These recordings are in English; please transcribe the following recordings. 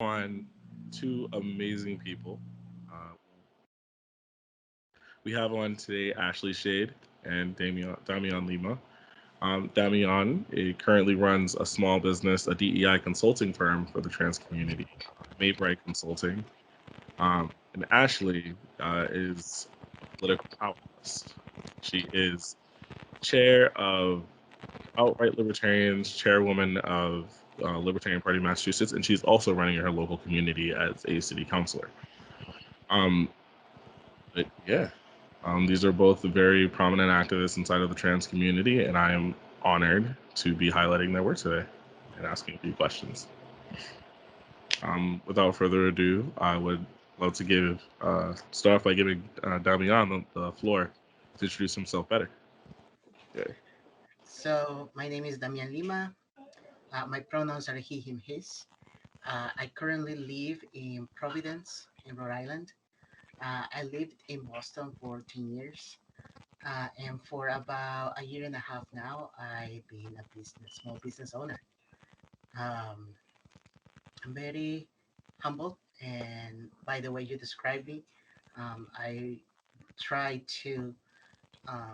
On two amazing people. Uh, we have on today Ashley Shade and Damián Lima. Damián currently runs a small business, a DEI consulting firm for the trans community, Maebright Consulting. And Ashley is a political powerhouse. She is chair of outright Libertarians, chairwoman of Libertarian Party of Massachusetts, and she's also running her local community as a city councilor. Um, but yeah, these are both very prominent activists inside of the trans community, and I am honored to be highlighting their work today and asking a few questions. Without further ado, I would love to start off by giving Damian the floor to introduce himself better. Yeah. So my name is Damián Lima. My pronouns are he, him, his. I currently live in Providence, in Rhode Island. I lived in Boston for 10 years. And for about a year and a half now, I've been a small business owner. Um, I'm very humble. And by the way you described me, I try to,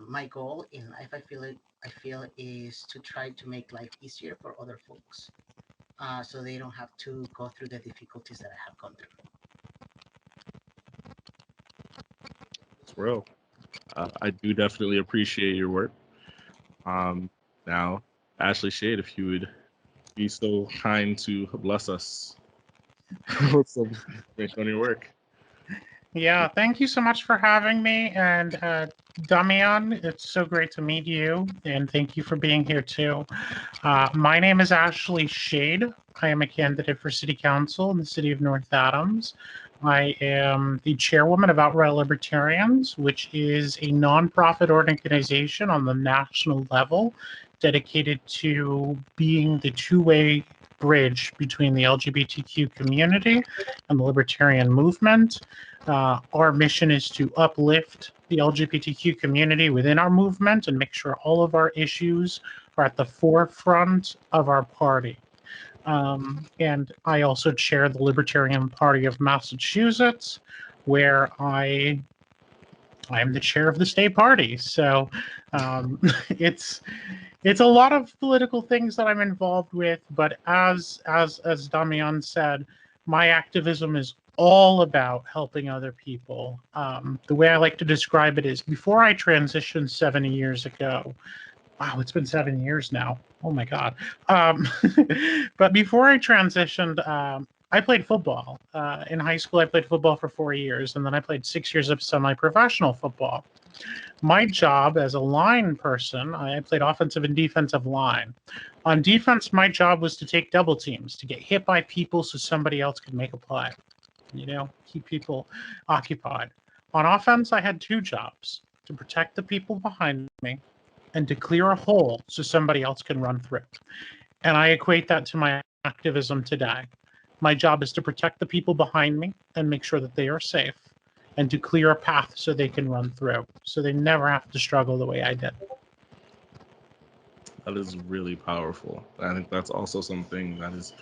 my goal in life, I feel is to try to make life easier for other folks. So they don't have to go through the difficulties that I have gone through. It's real. I do definitely appreciate your work. Um, Now, Ashley Shade, if you would be so kind to bless us with some information on your work. Yeah, thank you so much for having me. And Damian, it's so great to meet you. And thank you for being here too. My name is Ashley Shade. I am a candidate for City Council in the city of North Adams. I am the chairwoman of Outright Libertarians, which is a nonprofit organization on the national level dedicated to being the two-way bridge between the LGBTQ community and the libertarian movement. Our mission is to uplift the LGBTQ community within our movement and make sure all of our issues are at the forefront of our party. And I also chair the Libertarian Party of Massachusetts, where I'm the chair of the state party. So um, it's it's a lot of political things that I'm involved with. But as Damian said, my activism is all about helping other people. The way I like to describe it is before I transitioned 7 years ago. Wow, it's been 7 years now. Oh my God. Um, but before I transitioned, I played football. In high school, I played football for 4 years, and then I played 6 years of semi professional football. My job as a line person, I played offensive and defensive line. On defense, my job was to take double teams, to get hit by people so somebody else could make a play, keep people occupied. On offense, I had two jobs to protect the people behind me and to clear a hole so somebody else can run through. And I equate that to my activism today. My job is to protect the people behind me and make sure that they are safe and to clear a path so they can run through, so they never have to struggle the way I did. That is really powerful. I think that's also something that is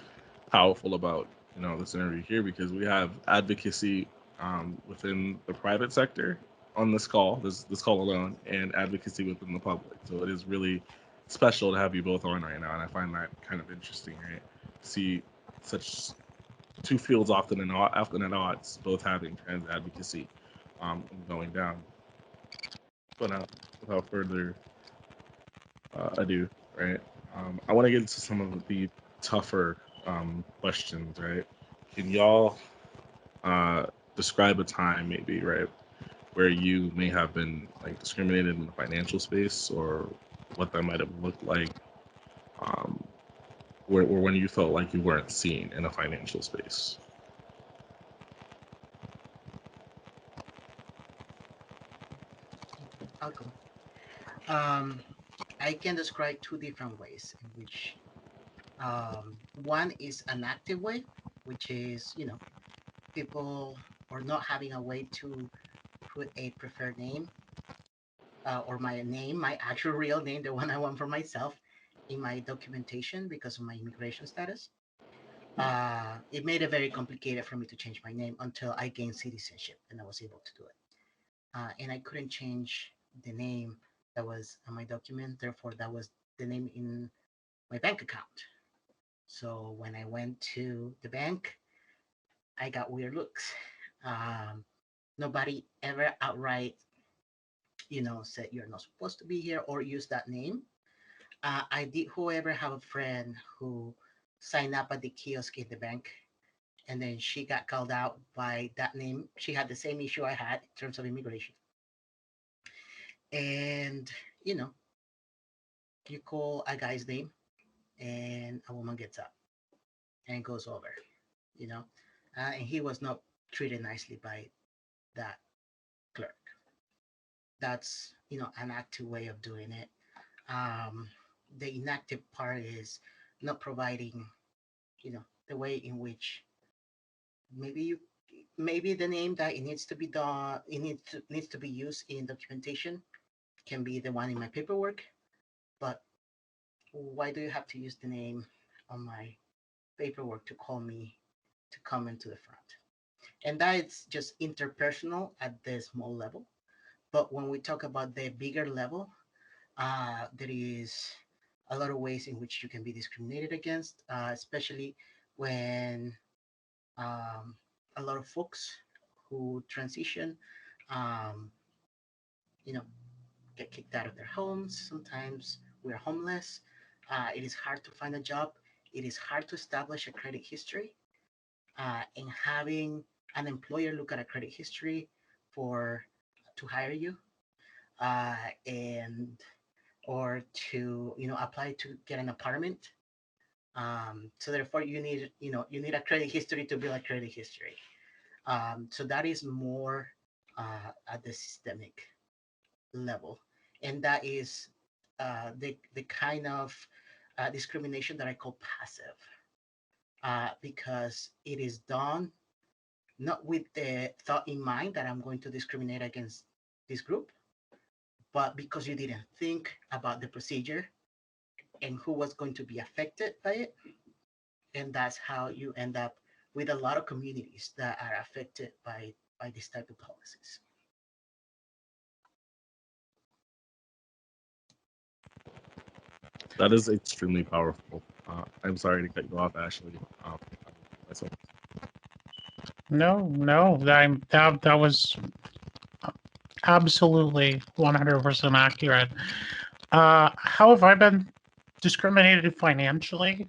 powerful about this interview here because we have advocacy within the private sector on this call alone, and advocacy within the public. So it is really special to have you both on right now, and I find that kind of interesting, right? See such two fields often at odds, both having trans advocacy going down. But without further ado, right? I want to get into some of the tougher questions, right? Can y'all uh, describe a time, maybe, right, where you may have been like discriminated in the financial space, or what that might have looked like, um, or when you felt like you weren't seen in a financial space? I'll go. Um, I can describe two different ways in which one is an active way, which is, people or not having a way to put a preferred name or my name, my actual real name, the one I want for myself, in my documentation because of my immigration status. it made it very complicated for me to change my name until I gained citizenship and I was able to do it. And I couldn't change the name that was on my document. Therefore, that was the name in my bank account. So when I went to the bank, I got weird looks. Um, Nobody ever outright, said you're not supposed to be here or use that name. I did, however, have a friend who signed up at the kiosk in the bank, and then she got called out by that name. She had the same issue I had in terms of immigration. And, you know, you call a guy's name and a woman gets up and goes over, you know, and he was not treated nicely by that clerk. That's, an active way of doing it. The inactive part is not providing, the way in which maybe you maybe the name that it needs to be done it needs to be used in documentation can be the one in my paperwork, but why do you have to use the name on my paperwork to call me to come into the front? And that is just interpersonal at the small level. But when we talk about the bigger level, there is a lot of ways in which you can be discriminated against, especially when um, a lot of folks who transition, um, you know, get kicked out of their homes. Sometimes we're homeless. It is hard to find a job. It is hard to establish a credit history. And having an employer look at a credit history for to hire you, and or to apply to get an apartment. So therefore, you need a credit history to build a credit history. So that is more at the systemic level, and that is the kind of discrimination that I call passive, because it is done not with the thought in mind that I'm going to discriminate against this group, but because you didn't think about the procedure and who was going to be affected by it. And that's how you end up with a lot of communities that are affected by this type of policies. That is extremely powerful. I'm sorry to cut you off, Ashley. That's what- No, that was absolutely 100% accurate. How have I been discriminated financially?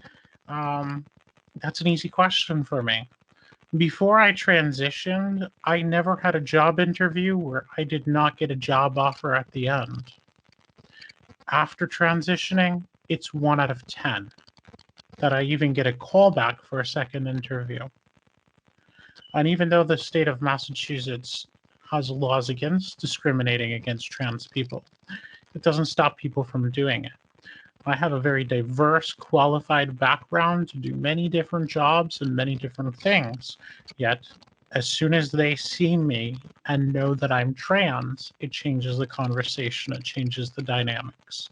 That's an easy question for me. Before I transitioned, I never had a job interview where I did not get a job offer at the end. After transitioning, it's 1 out of 10 that I even get a call back for a second interview. And even though the state of Massachusetts has laws against discriminating against trans people, it doesn't stop people from doing it. I have a very diverse, qualified background to do many different jobs and many different things. Yet, as soon as they see me and know that I'm trans, it changes the conversation, it changes the dynamics.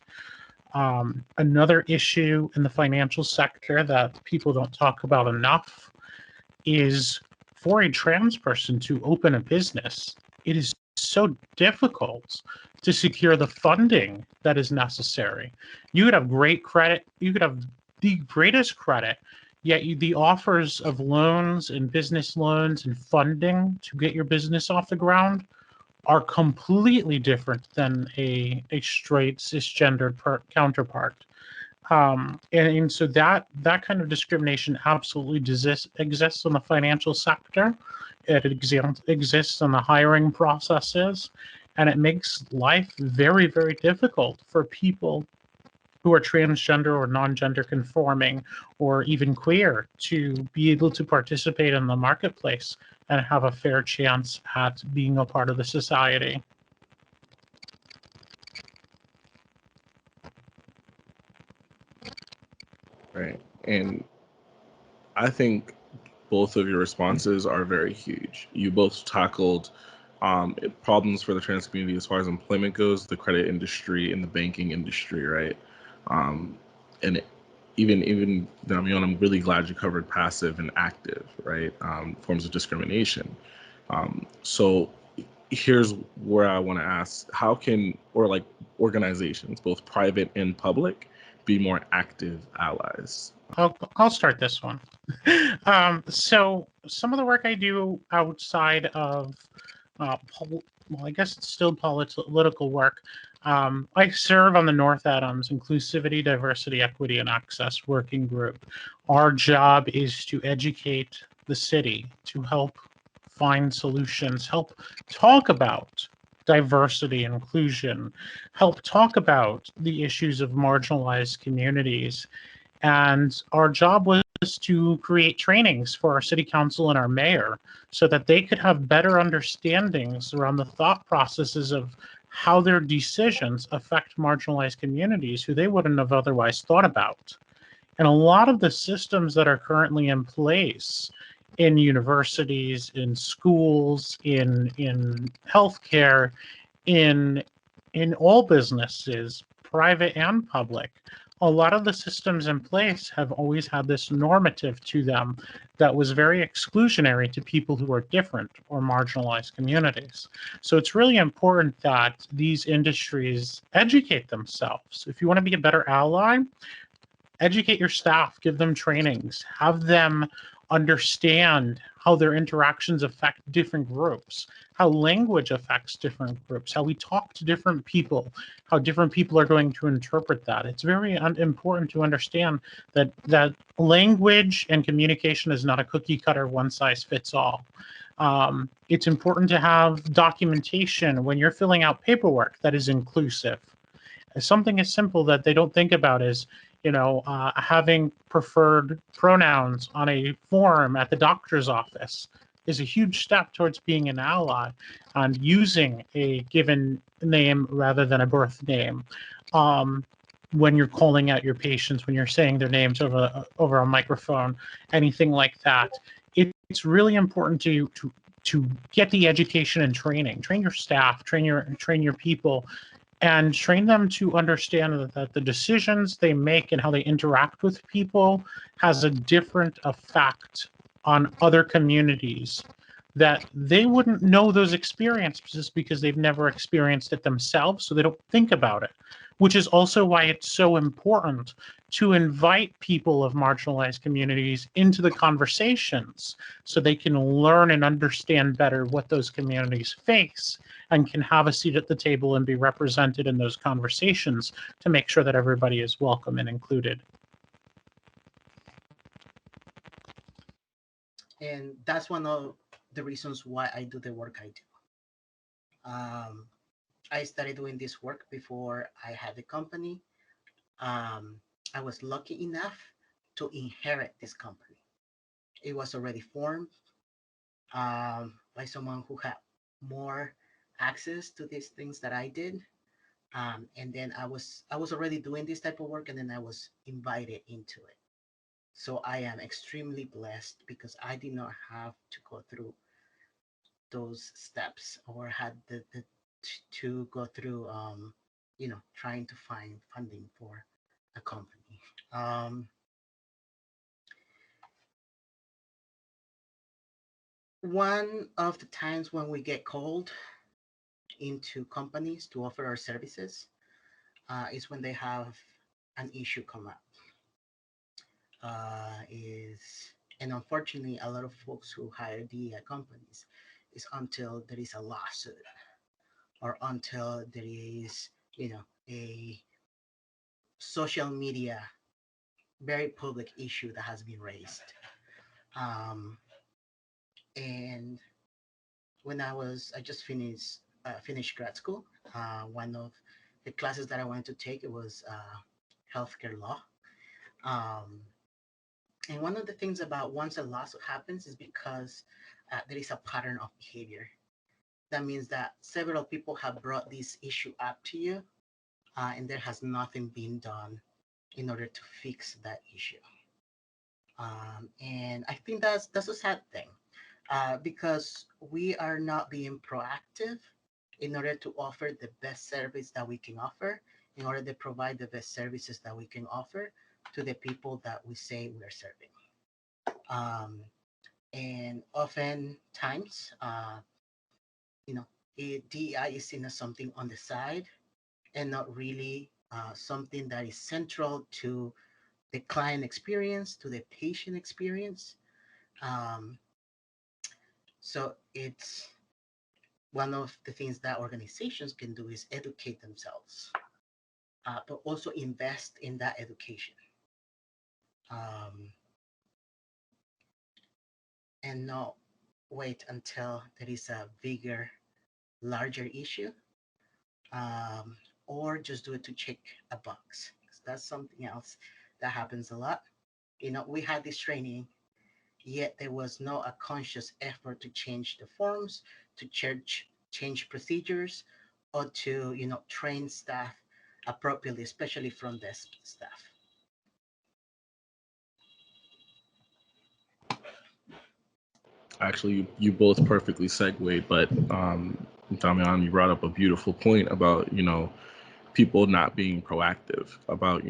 Another issue in the financial sector that people don't talk about enough is for a trans person to open a business, it is so difficult to secure the funding that is necessary. You could have great credit, you could have the greatest credit, yet the offers of loans and business loans and funding to get your business off the ground are completely different than a straight cisgendered counterpart. And so that kind of discrimination absolutely exists in the financial sector. It exists in the hiring processes, and it makes life very, very difficult for people who are transgender or non-gender conforming or even queer to be able to participate in the marketplace and have a fair chance at being a part of the society. Right. And I think both of your responses are very huge. You both tackled problems for the trans community as far as employment goes, the credit industry and the banking industry, right? Um, and even Damian, I'm really glad you covered passive and active, right? Forms of discrimination. So here's where I want to ask: how can, or like, organizations, both private and public, be more active allies? I'll start this one. So some of the work I do outside of, well, I guess it's still political work. I serve on the North Adams Inclusivity, Diversity, Equity, and Access Working Group. Our job is to educate the city, to help find solutions, help talk about diversity, inclusion, help talk about the issues of marginalized communities. And our job was to create trainings for our city council and our mayor so that they could have better understandings around the thought processes of how their decisions affect marginalized communities who they wouldn't have otherwise thought about. And a lot of the systems that are currently in place in universities, in schools, in healthcare, in all businesses, private and public, a lot of the systems in place have always had this normative to them that was very exclusionary to people who are different or marginalized communities. So it's really important that these industries educate themselves. If you want to be a better ally, educate your staff, give them trainings, have them understand how their interactions affect different groups, how language affects different groups, how we talk to different people, how different people are going to interpret that. It's very important to understand that language and communication is not a cookie cutter, one size fits all. It's important to have documentation when you're filling out paperwork that is inclusive. Something as simple that they don't think about is, having preferred pronouns on a form at the doctor's office is a huge step towards being an ally and using a given name rather than a birth name. When you're calling out your patients, when you're saying their names over a microphone, anything like that, it's really important to get the education and training. Train your staff, train your people, and train them to understand that the decisions they make and how they interact with people has a different effect on other communities, that they wouldn't know those experiences because they've never experienced it themselves, so they don't think about it, which is also why it's so important to invite people of marginalized communities into the conversations so they can learn and understand better what those communities face and can have a seat at the table and be represented in those conversations to make sure that everybody is welcome and included. And that's one of the reasons why I do the work I do. I started doing this work before I had the company. I was lucky enough to inherit this company. It was already formed by someone who had more access to these things that I did. And then I was already doing this type of work, and then I was invited into it. So I am extremely blessed because I did not have to go through those steps or had to go through trying to find funding for a company. One of the times when we get called into companies to offer our services is when they have an issue come up. And unfortunately, a lot of folks who hire the companies is until there is a lawsuit or until there is, a social media, very public issue that has been raised. Um, and when I just finished grad school. One of the classes that I wanted to take, it was healthcare law. Um, and one of the things about once a lawsuit happens is because there is a pattern of behavior. That means that several people have brought this issue up to you, and there has nothing been done in order to fix that issue. And I think that's a sad thing, because we are not being proactive in order to offer the best service that we can offer, in order to provide the best services that we can offer. to the people that we say we're serving. Um, and oftentimes, you know, DEI is seen as something on the side and not really something that is central to the client experience, to the patient experience. Um, so it's one of the things that organizations can do is educate themselves, but also invest in that education. Um, and not wait until there is a bigger, larger issue, um, or just do it to check a box. 'Cause that's something else that happens a lot. We had this training, yet there was no a conscious effort to change the forms, to change procedures, or to train staff appropriately, especially front desk staff. Actually, you both perfectly segued, but Damian, you brought up a beautiful point about people not being proactive, about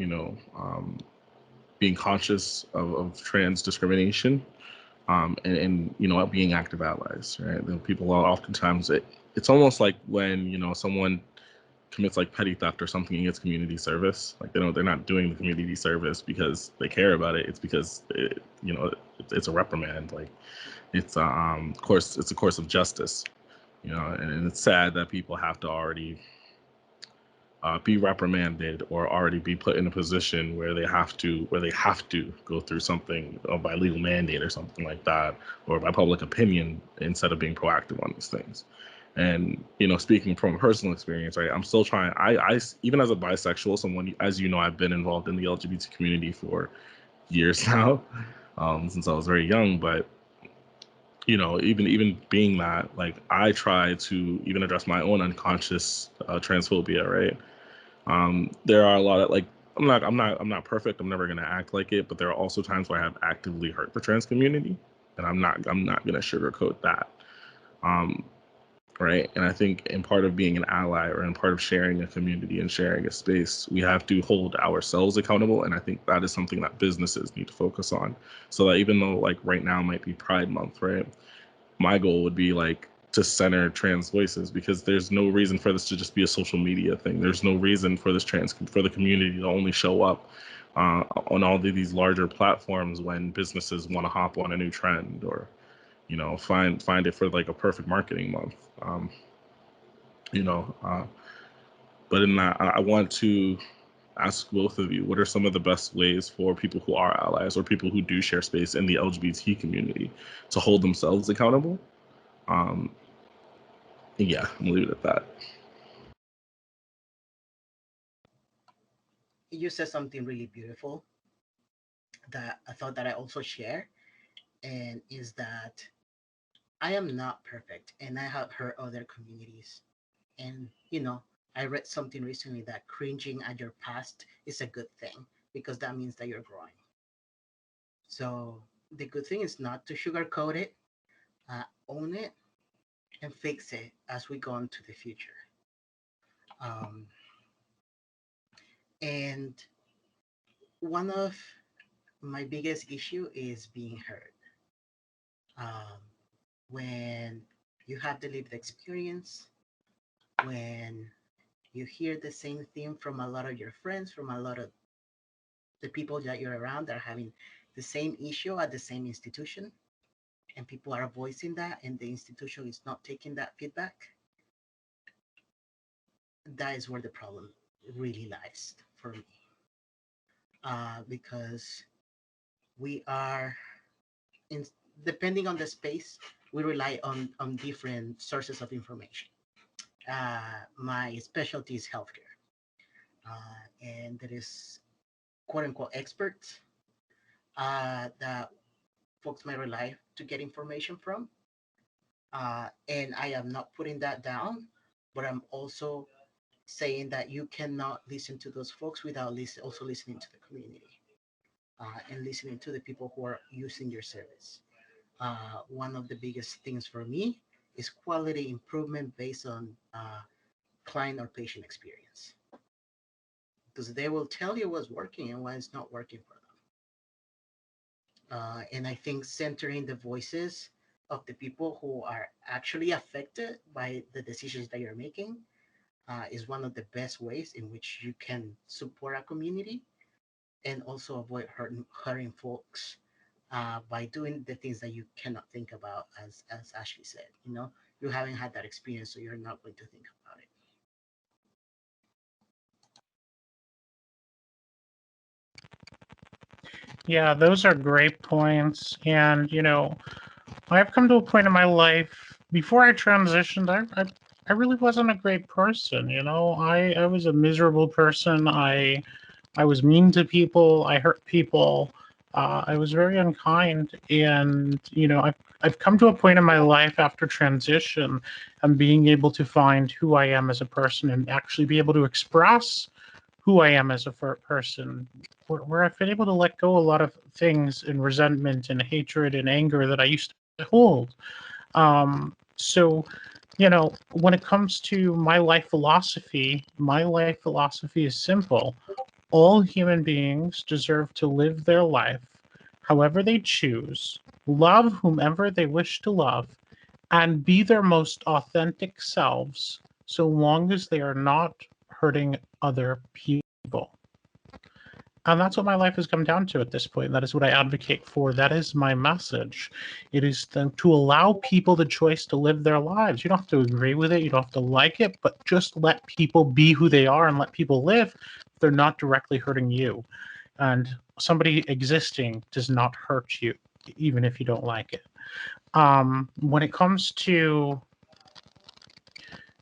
being conscious of trans discrimination, and being active allies, right? People are oftentimes it's almost like when someone commits like petty theft or something and gets community service, like they're not doing the community service because they care about it. It's because it's a reprimand. Like it's course it's a course of justice, and it's sad that people have to already be reprimanded or already be put in a position where they have to go through something by legal mandate or something like that, or by public opinion, instead of being proactive on these things. And speaking from personal experience, right, I'm still trying. I even as a bisexual, someone, as I've been involved in the LGBT community for years now, since I was very young. But even being that, like, I try to even address my own unconscious transphobia, right? There are a lot of, like, I'm not perfect. I'm never gonna act like it, but there are also times where I have actively hurt the trans community, and I'm not gonna sugarcoat that. Um, right. And I think in part of being an ally, or in part of sharing a community and sharing a space, we have to hold ourselves accountable. And I think that is something that businesses need to focus on. So that even though, like, right now might be Pride Month, right? My goal would be, like, to center trans voices, because there's no reason for this to just be a social media thing. There's no reason for the community to only show up on all of these larger platforms when businesses want to hop on a new trend, or find it for, like, a perfect marketing month. You know, uh, but in that, I want to ask both of you, what are some of the best ways for people who are allies, or people who do share space in the LGBT community, to hold themselves accountable? Um, yeah, I'm gonna leave it at that. You said something really beautiful that I thought that I also share, and is that I am not perfect, and I have heard other communities. And I read something recently that cringing at your past is a good thing, because that means that you're growing. So the good thing is not to sugarcoat it, own it, and fix it as we go into the future. Um, and one of my biggest issue is being heard. Um, when you have the lived experience, when you hear the same thing from a lot of your friends, from a lot of the people that you're around that are having the same issue at the same institution, and people are voicing that, and the institution is not taking that feedback, that is where the problem really lies for me. Because we are in, depending on the space, we rely on different sources of information. My specialty is healthcare, and there is quote unquote experts that folks may rely to get information from. And I am not putting that down, but I'm also saying that you cannot listen to those folks without also listening to the community, and listening to the people who are using your service. One of the biggest things for me is quality improvement based on client or patient experience, because they will tell you what's working and why it's not working for them. And I think centering the voices of the people who are actually affected by the decisions that you're making is one of the best ways in which you can support a community and also avoid hurting folks by doing the things that you cannot think about, as Ashley said. You know, you haven't had that experience, so you're not going to think about it. Yeah, those are great points. And, I've come to a point in my life before I transitioned, I really wasn't a great person. I was a miserable person. I was mean to people. I hurt people. I was very unkind. And, I've come to a point in my life after transition and being able to find who I am as a person and actually be able to express who I am as a person, where I've been able to let go a lot of things and resentment and hatred and anger that I used to hold. So, when it comes to my life philosophy is simple. All human beings deserve to live their life however they choose, love whomever they wish to love, and be their most authentic selves so long as they are not hurting other people. And that's what my life has come down to at this point. That is what I advocate for. That is my message. It is to allow people the choice to live their lives. You don't have to agree with it. You don't have to like it, but just let people be who they are and let people live if they're not directly hurting you. And somebody existing does not hurt you, even if you don't like it. When it comes to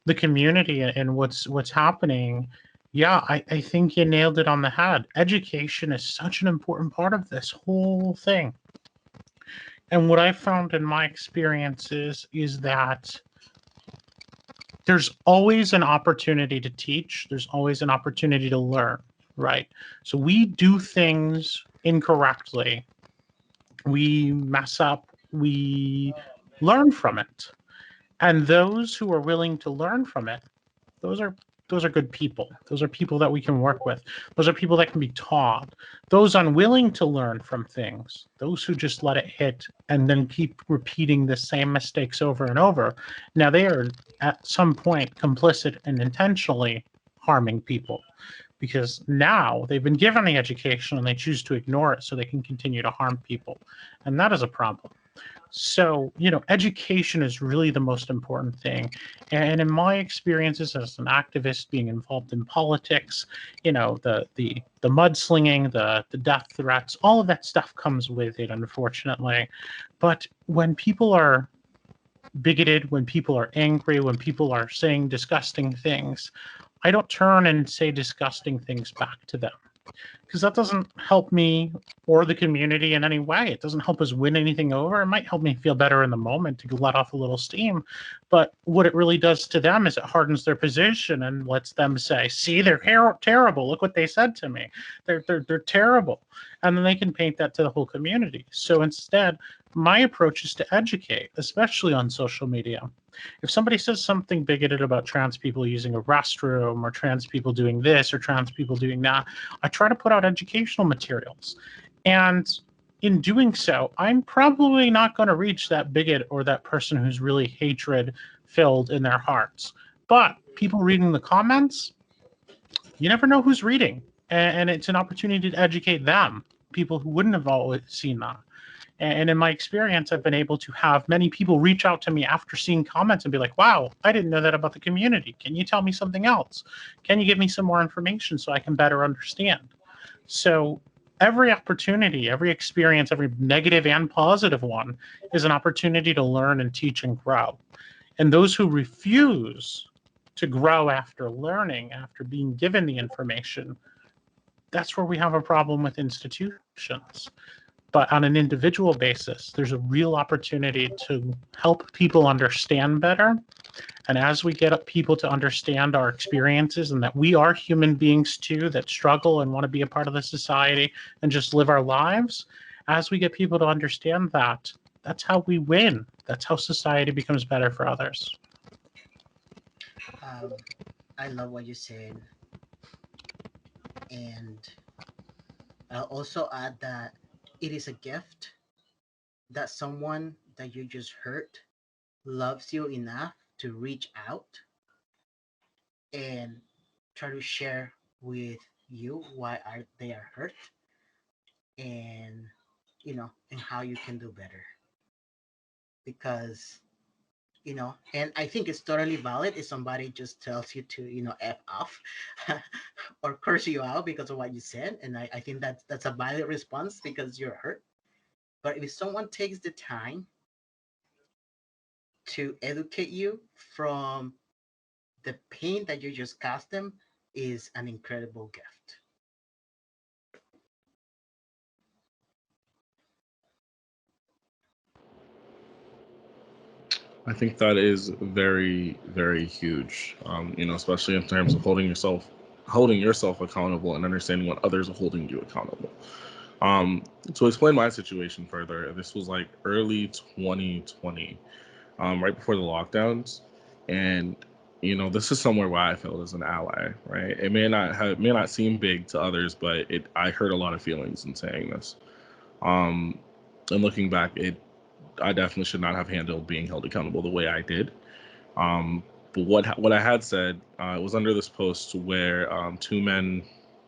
the community and what's happening, yeah, I think you nailed it on the head. Education is such an important part of this whole thing. And what I found in my experiences is that there's always an opportunity to teach, there's always an opportunity to learn, right? So we do things incorrectly, we mess up, we learn from it. And those who are willing to learn from it, those are those are good people. Those are people that we can work with. Those are people that can be taught. Those unwilling to learn from things, those who just let it hit and then keep repeating the same mistakes over and over. Now they are at some point complicit and intentionally harming people because now they've been given the education and they choose to ignore it so they can continue to harm people. And that is a problem. So, education is really the most important thing. And in my experiences as an activist being involved in politics, the mudslinging, the death threats, all of that stuff comes with it, unfortunately. But when people are bigoted, when people are angry, when people are saying disgusting things, I don't turn and say disgusting things back to them because that doesn't help me or the community in any way. It doesn't help us win anything over. It might help me feel better in the moment to let off a little steam. But what it really does to them is it hardens their position and lets them say, see, they're terrible. Look what they said to me. They're terrible. And then they can paint that to the whole community. So instead, my approach is to educate, especially on social media. If somebody says something bigoted about trans people using a restroom or trans people doing this or trans people doing that, I try to put out educational materials. And in doing so, I'm probably not going to reach that bigot or that person who's really hatred filled in their hearts. But people reading the comments, you never know who's reading. And it's an opportunity to educate them, people who wouldn't have always seen that. And in my experience, I've been able to have many people reach out to me after seeing comments and be like, wow, I didn't know that about the community. Can you tell me something else? Can you give me some more information so I can better understand? So every opportunity, every experience, every negative and positive one is an opportunity to learn and teach and grow. And those who refuse to grow after learning, after being given the information, that's where we have a problem with institutions. But on an individual basis, there's a real opportunity to help people understand better. And as we get people to understand our experiences and that we are human beings too that struggle and want to be a part of the society and just live our lives, as we get people to understand that, that's how we win. That's how society becomes better for others. Um, I love what you said, and I'll also add that it is a gift that someone that you just hurt loves you enough to reach out and try to share with you why are they are hurt, and and how you can do better. Because and I think it's totally valid if somebody just tells you to f off or curse you out because of what you said, and I think that's a valid response because you're hurt. But if someone takes the time to educate you from the pain that you just caused them, is an incredible gift. I think that is very, very huge. Especially in terms of holding yourself accountable and understanding what others are holding you accountable. To explain my situation further, this was like early 2020, right before the lockdowns, and this is somewhere where I felt as an ally, right? It may not seem big to others, but I hurt a lot of feelings in saying this. Um, and looking back, I definitely should not have handled being held accountable the way I did. But what I had said was under this post where two men,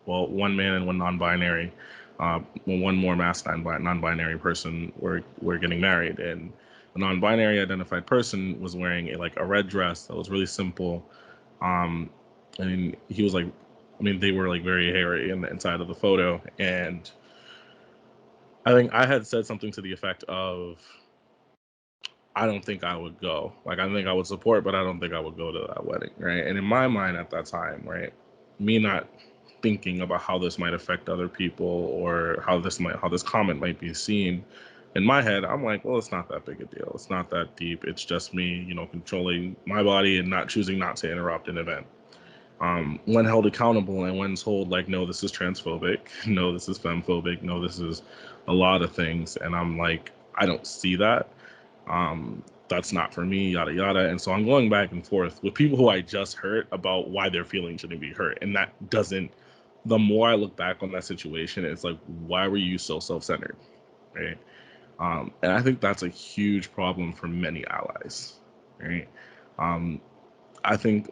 well, one man and one non-binary, one more masked non-binary person were getting married, and the non-binary identified person was wearing a red dress that was really simple, um, and he was like, I mean, they were like very hairy in the inside of the photo, and I think I had said something to the effect of, I don't think I would go. Like, I think I would support, but I don't think I would go to that wedding, right? And in my mind at that time, right, me not thinking about how this might affect other people or how this comment might be seen, in my head, I'm like, well, it's not that big a deal. It's not that deep. It's just me, controlling my body and not choosing not to interrupt an event. When held accountable and when told like, no, this is transphobic, no, this is femphobic, no, this is a lot of things, and I'm like, I don't see that. That's not for me, yada yada. And so I'm going back and forth with people who I just hurt about why their feelings shouldn't be hurt. And that doesn't, the more I look back on that situation, it's like, why were you so self-centered? Right. And I think that's a huge problem for many allies. Right. Um, I think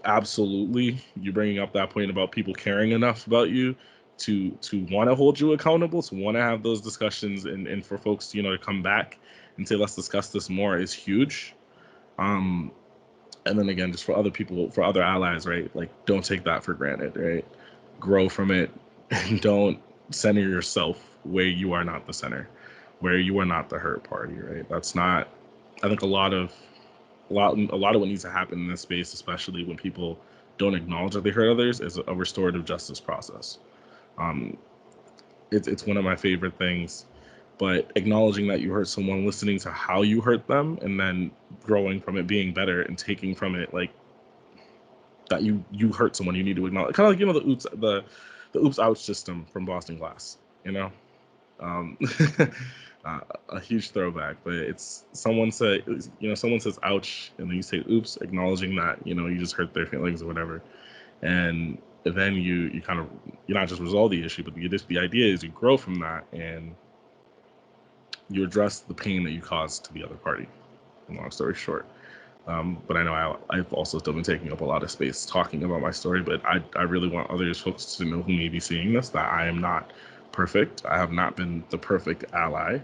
absolutely you bringing up that point about people caring enough about you to want to hold you accountable, to want to have those discussions, and for folks to come back and say, let's discuss this more, is huge. um and then again, just for other people, for other allies, right, like, don't take that for granted, right? Grow from it and don't center yourself where you are not the center, where you are not the hurt party, right? That's not, I think a lot of what needs to happen in this space, especially when people don't acknowledge that they hurt others, is a restorative justice process. Um, it's one of my favorite things, but acknowledging that you hurt someone, listening to how you hurt them, and then growing from it, being better, and taking from it like that you hurt someone, you need to acknowledge, kind of like the oops ouch system from Boston Glass, you know. um, a huge throwback, but it's someone says ouch, and then you say oops, acknowledging that you just hurt their feelings or whatever, and then you kind of, you not just resolve the issue, but the idea is you grow from that and you address the pain that you caused to the other party. Long story short. But I know I've also still been taking up a lot of space talking about my story, but I really want other folks to know who may be seeing this, that I am not perfect. I have not been the perfect ally,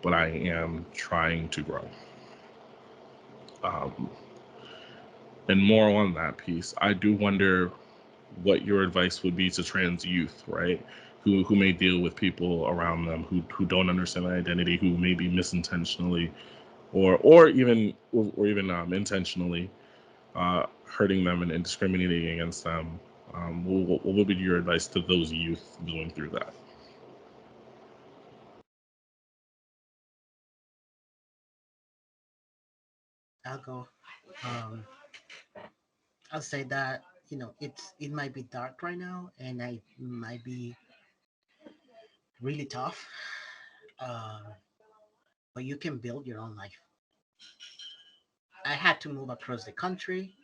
but I am trying to grow. Um, and more on that piece, I do wonder what your advice would be to trans youth, right? Who may deal with people around them who don't understand their identity, who may be misintentionally or even intentionally hurting them and discriminating against them. What would be your advice to those youth going through that? I'll go. um, I'll say that it might be dark right now, and I might be really tough, uh, but you can build your own life. I had to move across the country.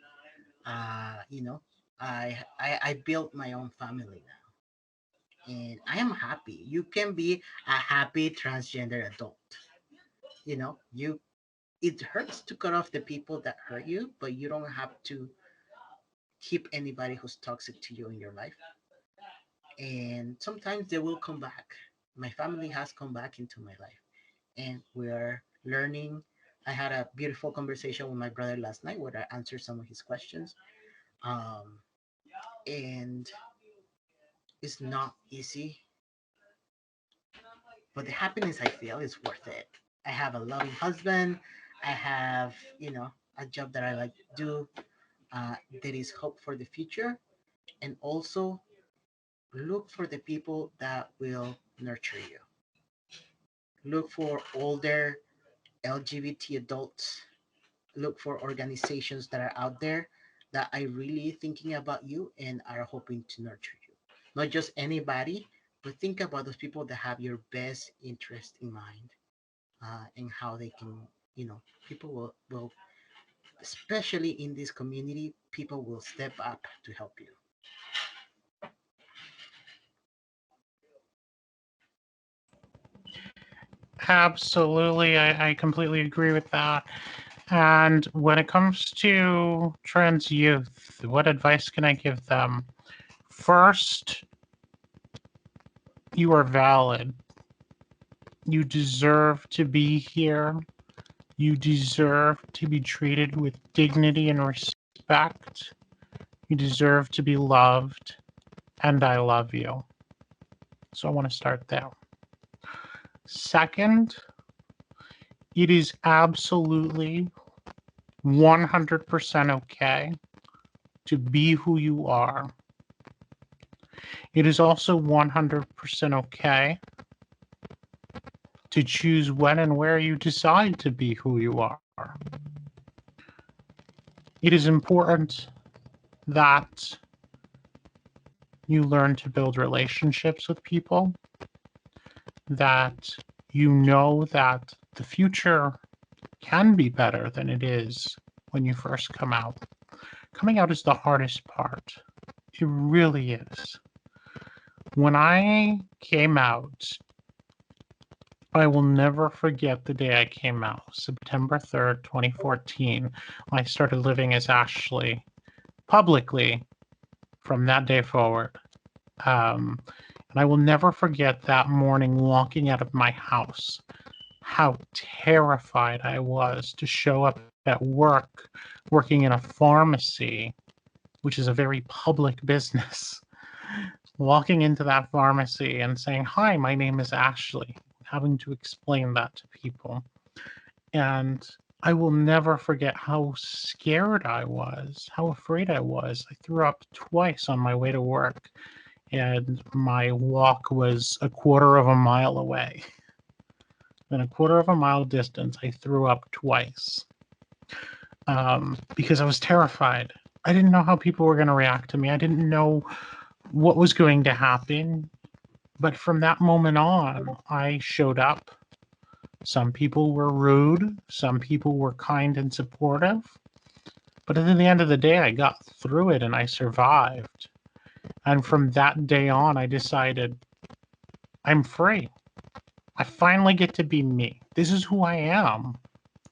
uh, you know I built my own family now. and I am happy. You can be a happy transgender adult. You know, you it hurts to cut off the people that hurt you, but you don't have to keep anybody who's toxic to you in your life. And sometimes they will come back. My family has come back into my life, and we're learning. I had a beautiful conversation with my brother last night where I answered some of his questions. Um, and it's not easy, but the happiness I feel is worth it. I have a loving husband. I have, a job that I like to do. There is hope for the future, and also look for the people that will nurture you. Look for older LGBT adults. Look for organizations that are out there that are really thinking about you and are hoping to nurture you. Not just anybody, but think about those people that have your best interest in mind, and how they can, people will, especially in this community, people will step up to help you. Absolutely, I completely agree with that. And when it comes to trans youth, what advice can I give them? First, you are valid. You deserve to be here. You deserve to be treated with dignity and respect. You deserve to be loved. And I love you. So I want to start there. Second, it is absolutely 100% okay to be who you are. It is also 100% okay to choose when and where you decide to be who you are. It is important that you learn to build relationships with people, that you know that the future can be better than it is when you first come out. Coming out is the hardest part. It really is. When I came out, I will never forget the day I came out, September 3rd, 2014. I started living as Ashley publicly from that day forward. And I will never forget that morning walking out of my house, how terrified I was to show up at work, working in a pharmacy, which is a very public business. Walking into that pharmacy and saying, "Hi, my name is Ashley," having to explain that to people. And I will never forget how scared I was, how afraid I was. I threw up twice on my way to work, and my walk was a quarter of a mile away. In a quarter of a mile distance, I threw up twice, because I was terrified. I didn't know how people were going to react to me. I didn't know what was going to happen. But from that moment on, I showed up. Some people were rude. Some people were kind and supportive. But at the end of the day, I got through it and I survived. And from that day on, I decided I'm free. I finally get to be me. This is who I am.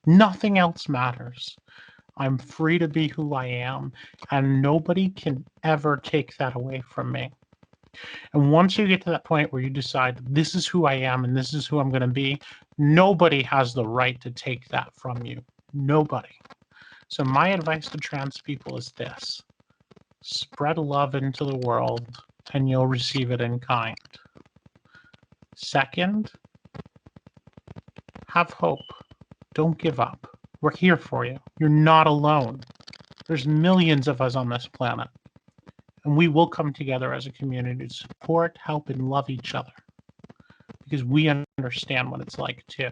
Nothing else matters. I'm free to be who I am, and nobody can ever take that away from me. And once you get to that point where you decide, this is who I am and this is who I'm going to be, nobody has the right to take that from you. Nobody. So my advice to trans people is this: spread love into the world and you'll receive it in kind. Second, have hope. Don't give up. We're here for you. You're not alone. There's millions of us on this planet. And we will come together as a community to support, help, and love each other. Because we understand what it's like too.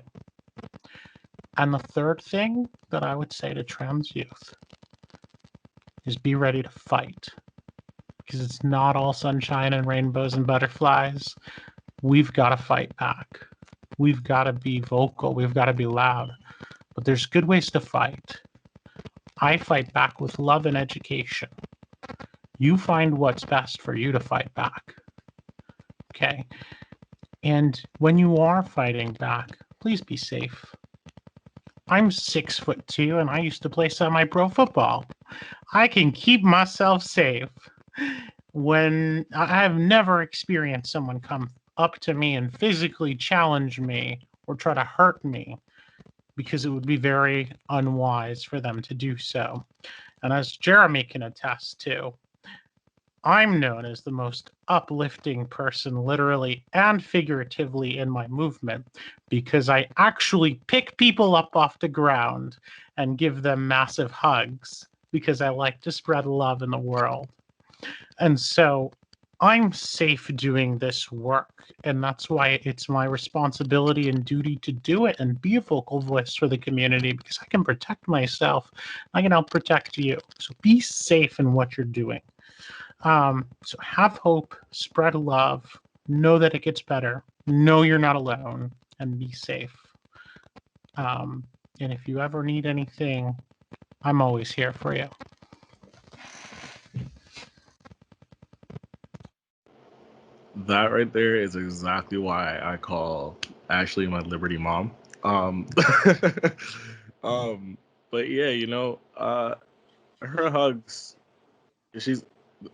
And the third thing that I would say to trans youth is be ready to fight. Because it's not all sunshine and rainbows and butterflies. We've got to fight back. We've got to be vocal. We've got to be loud. But there's good ways to fight. I fight back with love and education. You find what's best for you to fight back. okay? And when you are fighting back, please be safe. I'm 6'2" and I used to play semi-pro football. I can keep myself safe. When I have never experienced someone come up to me and physically challenge me or try to hurt me, because it would be very unwise for them to do so. And as Jeremy can attest to, I'm known as the most uplifting person, literally and figuratively, in my movement, because I actually pick people up off the ground and give them massive hugs, because I like to spread love in the world. And so I'm safe doing this work, and that's why it's my responsibility and duty to do it and be a vocal voice for the community, because I can protect myself. I can help protect you. So be safe in what you're doing. So have hope, spread love, know that it gets better, know you're not alone, and be safe. And if you ever need anything, I'm always here for you. That right there is exactly why I call Ashley my Liberty mom. Um, um, but yeah, her hugs. She's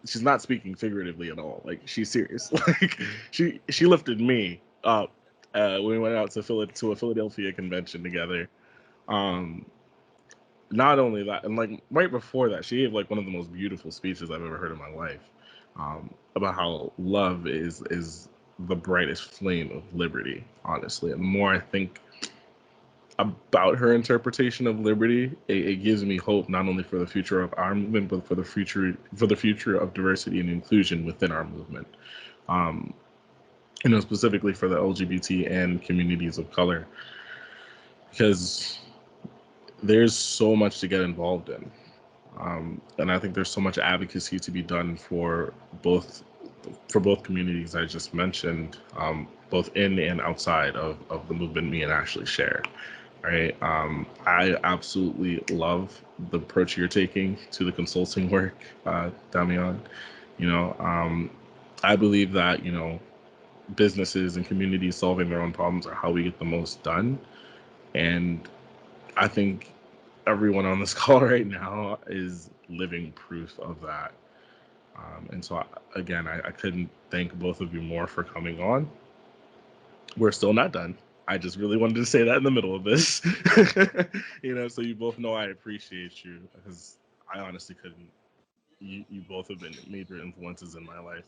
she's not speaking figuratively at all. Like she's serious. Like she lifted me up when we went out to a Philadelphia convention together. Um, Not only that, and like right before that, she gave like one of the most beautiful speeches I've ever heard in my life, about how love is the brightest flame of liberty. Honestly, and the more I think about her interpretation of liberty, it gives me hope not only for the future of our movement, but for the future of diversity and inclusion within our movement. Um, Specifically for the LGBT and communities of color, because there's so much to get involved in. And I think there's so much advocacy to be done for both communities I just mentioned, both in and outside of the movement me and Ashley share. Right. I absolutely love the approach you're taking to the consulting work, Damián. You know, I believe that, businesses and communities solving their own problems are how we get the most done. And I think everyone on this call right now is living proof of that. And so, I couldn't thank both of you more for coming on. We're still not done. I just really wanted to say that in the middle of this, so you both know I appreciate you, because I honestly couldn't. You both have been major influences in my life.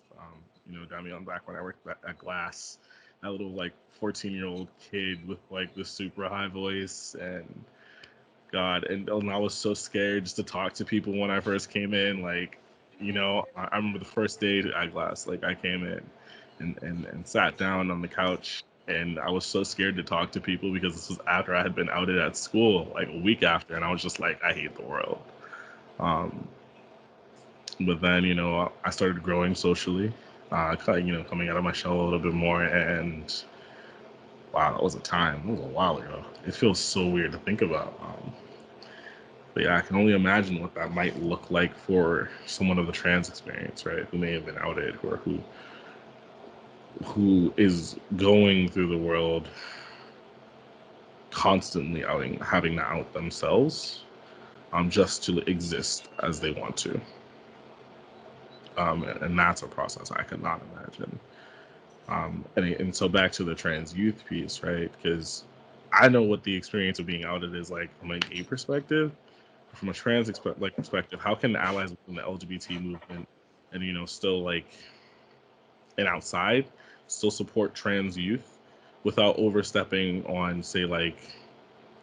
Damián, back when I worked at Glass, that little like 14-year-old kid with like the super high voice, and God, and I was so scared just to talk to people when I first came in. Like, I remember the first day at Glass, like I came in and sat down on the couch, and I was so scared to talk to people because this was after I had been outed at school, like a week after, and I was just like, I hate the world. But then, I started growing socially, coming out of my shell a little bit more, and wow, that was a time. It was a while ago. It feels so weird to think about. But yeah, I can only imagine what that might look like for someone of the trans experience, right? Who may have been outed, or who is going through the world constantly having to out themselves, just to exist as they want to. And that's a process I could not imagine. And so back to the trans youth piece, right? Because I know what the experience of being outed is like from a gay perspective. From a trans perspective, how can allies within the LGBT movement and still like and outside still support trans youth without overstepping on, say, like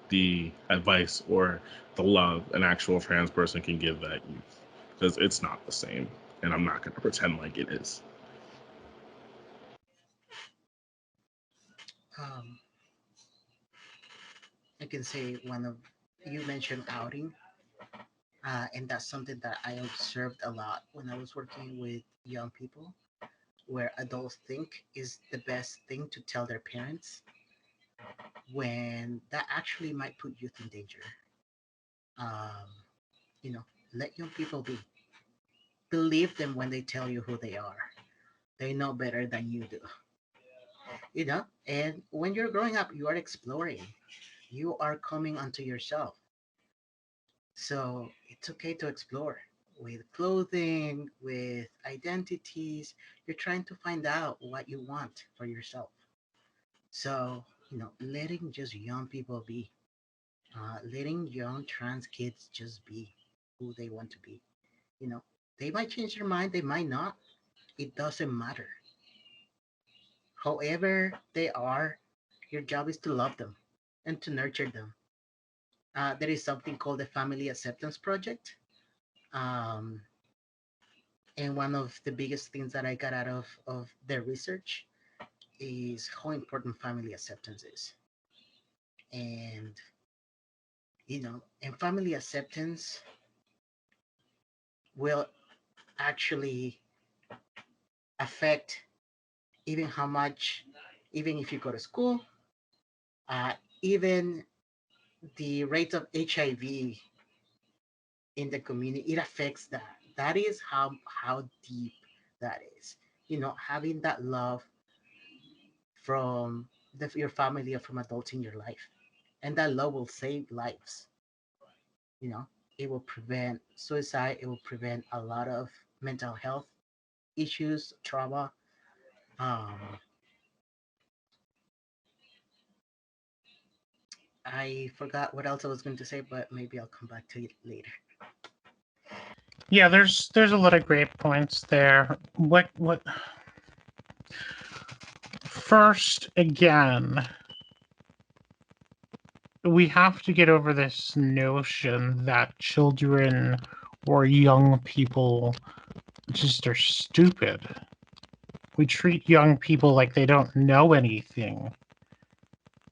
the advice or the love an actual trans person can give that youth? Because it's not the same, and I'm not going to pretend like it is. Um, I can say one of you mentioned outing, and that's something that I observed a lot when I was working with young people, where adults think is the best thing to tell their parents, when that actually might put youth in danger. Um, you know, let young people be. Believe them when they tell you who they are. They know better than you do. you know. And when you're growing up, you are exploring, you are coming onto yourself. So it's okay to explore with clothing, with identities. You're trying to find out what you want for yourself. So, letting just young people be, letting young trans kids just be who they want to be. You know, they might change their mind, they might not. It doesn't matter. However they are, your job is to love them and to nurture them. There is something called the Family Acceptance Project. Um, and one of the biggest things that I got out of their research is how important family acceptance is. And, and family acceptance will actually affect even how much, even if you go to school, uh, even the rate of HIV in the community, it affects that. That is how deep that is. Having that love from your family or from adults in your life, and that love will save lives. You know, it will prevent suicide. It will prevent a lot of mental health issues, trauma. Um, I forgot what else I was going to say, but maybe I'll come back to it later. Yeah, there's a lot of great points there. What first again, we have to get over this notion that children or young people just are stupid. We treat young people like they don't know anything.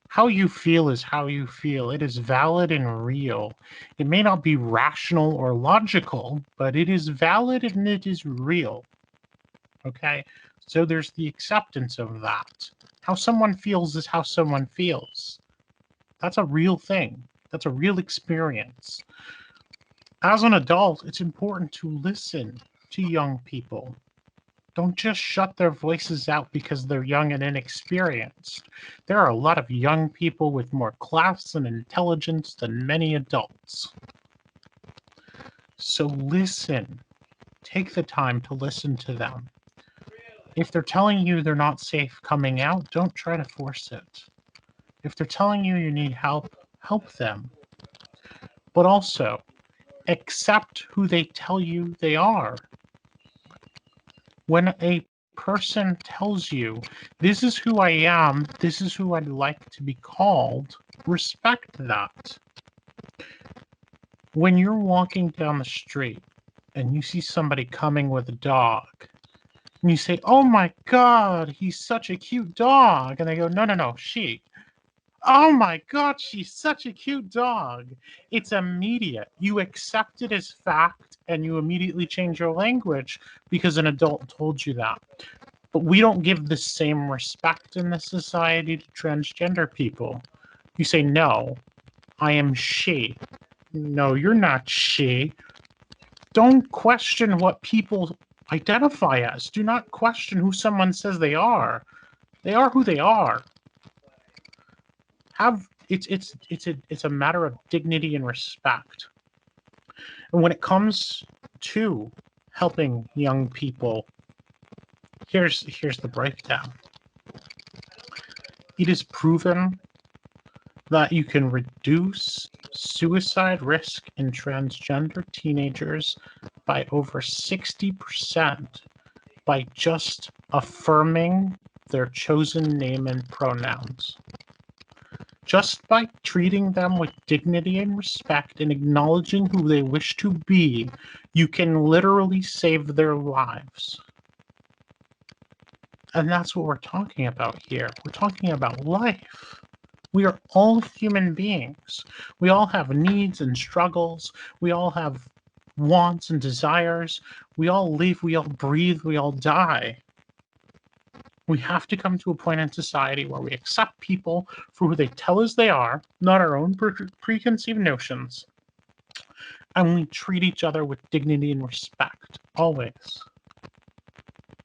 How you feel is how you feel. It is valid and real. It may not be rational or logical, but it is valid and it is real. Okay? So there's the acceptance of that. How someone feels is how someone feels. That's a real thing. That's a real experience. As an adult, it's important to listen to young people. Don't just shut their voices out because they're young and inexperienced. There are a lot of young people with more class and intelligence than many adults. So listen. Take the time to listen to them. If they're telling you they're not safe coming out, don't try to force it. If they're telling you you need help, help them. But also, accept who they tell you they are. When a person tells you, this is who I am, this is who I'd like to be called, respect that. When you're walking down the street and you see somebody coming with a dog, and you say, oh my God, he's such a cute dog. And they go, no, no, no, she. Oh my God, she's such a cute dog. It's immediate. You accept it as fact and you immediately change your language because an adult told you that. But we don't give the same respect in this society to transgender people. You say, no, I am she. No, you're not she. Don't question what people identify as. Do not question who someone says they are. They are who they are. It's a matter of dignity and respect. And when it comes to helping young people, here's the breakdown. It is proven that you can reduce suicide risk in transgender teenagers by over 60% by just affirming their chosen name and pronouns. Just by treating them with dignity and respect and acknowledging who they wish to be, you can literally save their lives. And that's what we're talking about here. We're talking about life. We are all human beings. We all have needs and struggles. We all have wants and desires. We all live, we all breathe, we all die. We have to come to a point in society where we accept people for who they tell us they are, not our own preconceived notions, and we treat each other with dignity and respect, always.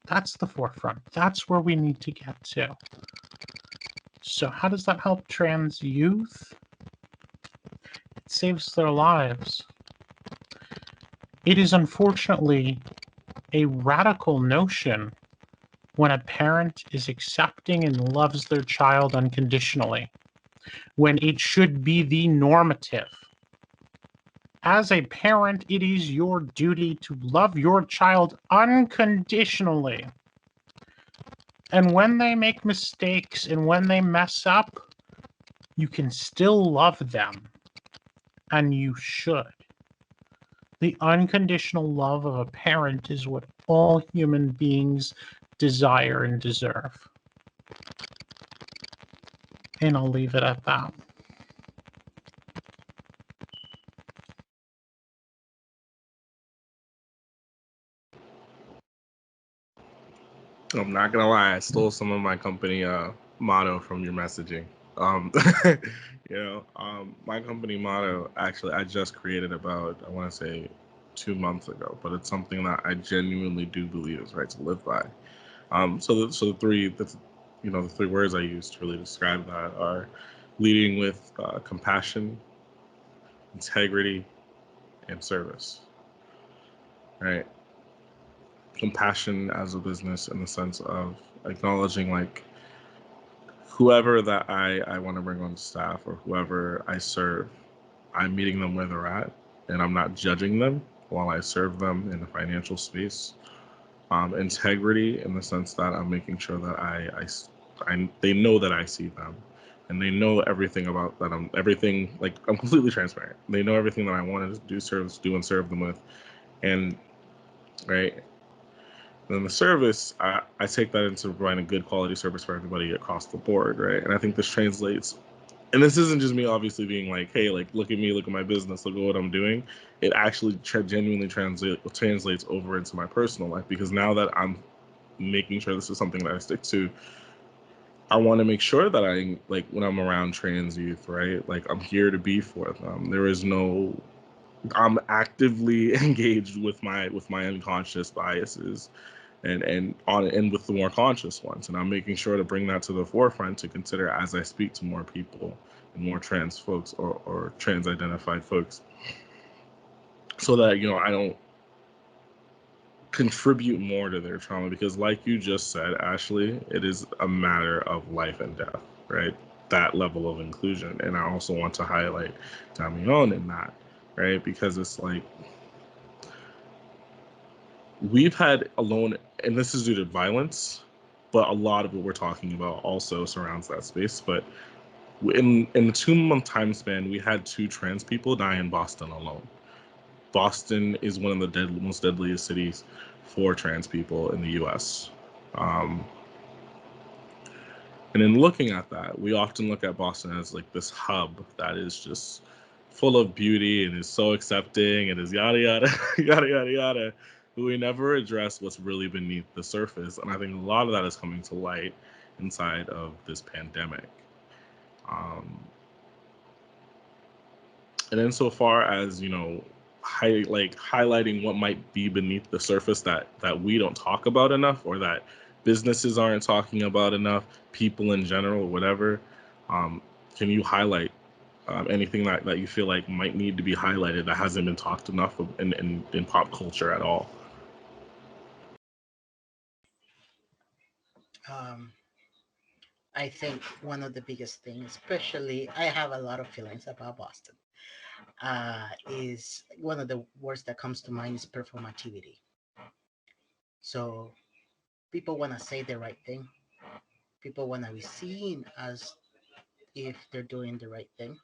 That's the forefront. That's where we need to get to. So how does that help trans youth? It saves their lives. It is unfortunately a radical notion when a parent is accepting and loves their child unconditionally, when it should be the normative. As a parent, it is your duty to love your child unconditionally. And when they make mistakes and when they mess up, you can still love them. And you should. The unconditional love of a parent is what all human beings desire and deserve. And I'll leave it at that. I'm not gonna lie, I stole some of my company motto from your messaging. Um, my company motto actually I just created about, I want to say, 2 months ago, but it's something that I genuinely do believe is right to live by. The three words I use to really describe that are leading with compassion, integrity, and service. Right? Compassion as a business in the sense of acknowledging like whoever that I want to bring on staff or whoever I serve, I'm meeting them where they're at, and I'm not judging them while I serve them in the financial space. Integrity in the sense that I'm making sure that they know that I see them, and they know everything about that. I'm completely transparent. They know everything that I want to do and serve them with, and right. Then the service, I take that into providing a good quality service for everybody across the board, right? And I think this translates, and this isn't just me obviously being like, hey, like, look at me, look at my business, look at what I'm doing. It actually genuinely translates over into my personal life, because now that I'm making sure this is something that I stick to, I want to make sure that I, like, when I'm around trans youth, right? Like, I'm here to be for them. I'm actively engaged with my unconscious biases and with the more conscious ones, and I'm making sure to bring that to the forefront to consider as I speak to more people and more trans folks or trans identified folks, so that I don't contribute more to their trauma, because like you just said, Ashley, it is a matter of life and death, right? That level of inclusion. And I also want to highlight Damián in that, right? Because it's like we've had alone, and this is due to violence, but a lot of what we're talking about also surrounds that space. But in the 2-month time span, we had 2 trans people die in Boston alone. Boston is one of the most deadliest cities for trans people in the U.S. And in looking at that, we often look at Boston as like this hub that is just full of beauty and is so accepting and is yada yada yada yada yada. But we never address what's really beneath the surface, and I think a lot of that is coming to light inside of this pandemic. And insofar as highlighting what might be beneath the surface that we don't talk about enough, or that businesses aren't talking about enough, people in general, whatever, can you highlight anything that you feel like might need to be highlighted that hasn't been talked enough in pop culture at all? Um, I think one of the biggest things, especially I have a lot of feelings about Boston, is one of the words that comes to mind is performativity. So people want to say the right thing. People want to be seen as if they're doing the right thing,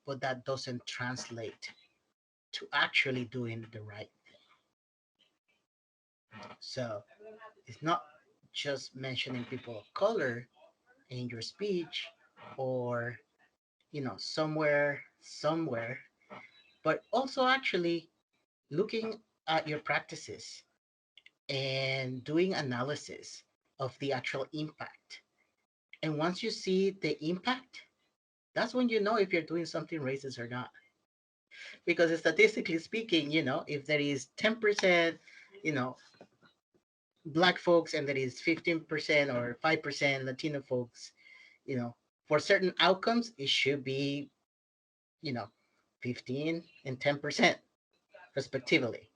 but that doesn't translate to actually doing the right thing. So it's not just mentioning people of color in your speech or somewhere, but also actually looking at your practices and doing analysis of the actual impact. And once you see the impact, that's when you know if you're doing something racist or not. Because statistically speaking, if there is 10%, you know, Black folks and there is 15% or 5% Latino folks, for certain outcomes, it should be, 15 and 10% respectively.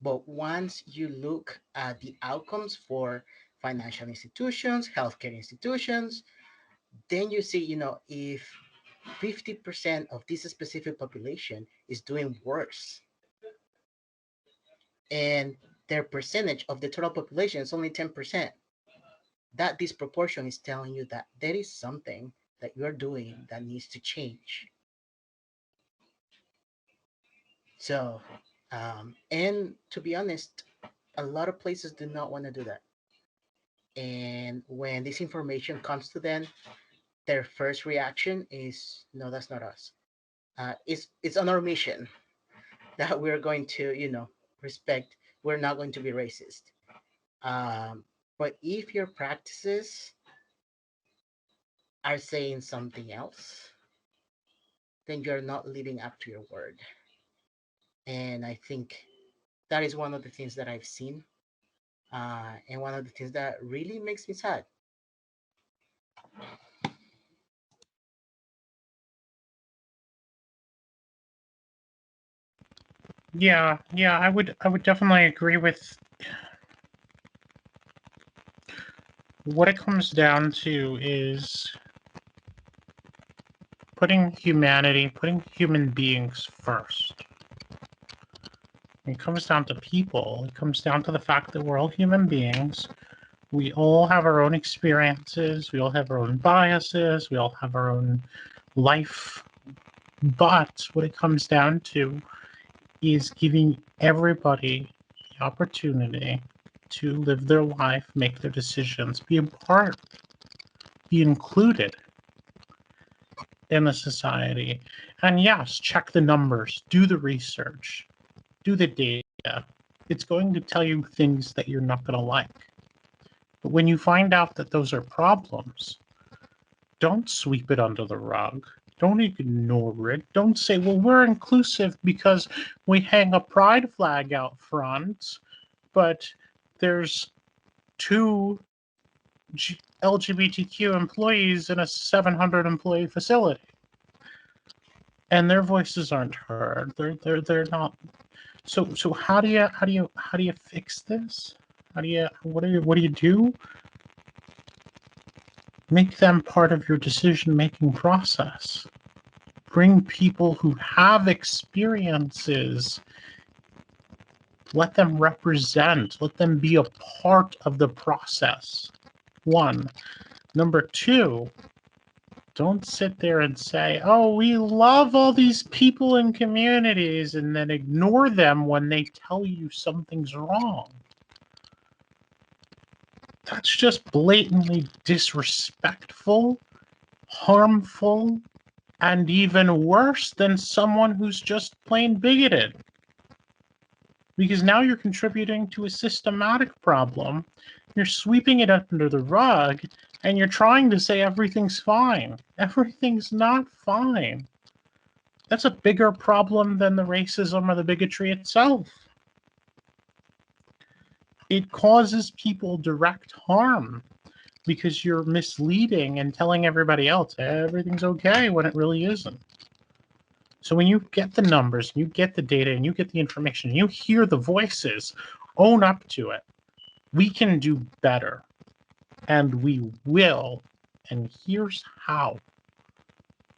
But once you look at the outcomes for financial institutions, healthcare institutions, then you see, if 50% of this specific population is doing worse and their percentage of the total population is only 10%, that disproportion is telling you that there is something that you're doing that needs to change. So, and to be honest, a lot of places do not want to do that. And when this information comes to them, their first reaction is, no, that's not us. It's on our mission that we're going to, respect. We're not going to be racist. Um, but if your practices are saying something else, then you're not living up to your word. And I think that is one of the things that I've seen, and one of the things that really makes me sad. Yeah, yeah, I would definitely agree with what it comes down to is putting humanity, putting human beings first. It comes down to people. It comes down to the fact that we're all human beings. We all have our own experiences. We all have our own biases. We all have our own life. But what it comes down to is giving everybody the opportunity to live their life, make their decisions, be a part, be included in the society. And yes, check the numbers, do the research, do the data. It's going to tell you things that you're not going to like. But when you find out that those are problems, don't sweep it under the rug. Don't ignore it. Don't say, well, we're inclusive because we hang a pride flag out front, but there's two LGBTQ employees in a 700 employee facility, and their voices aren't heard. They're not. So how do you fix this? What do you do? Make them part of your decision-making process. Bring people who have experiences. Let them represent. Let them be a part of the process. One. Number two, don't sit there and say, oh, we love all these people and communities, and then ignore them when they tell you something's wrong. That's just blatantly disrespectful, harmful, and even worse than someone who's just plain bigoted. Because now you're contributing to a systematic problem. You're sweeping it under the rug, and you're trying to say everything's fine. Everything's not fine. That's a bigger problem than the racism or the bigotry itself. It causes people direct harm because you're misleading and telling everybody else everything's okay when it really isn't. So when you get the numbers, you get the data, and you get the information, you hear the voices, own up to it. We can do better, and we will. And here's how.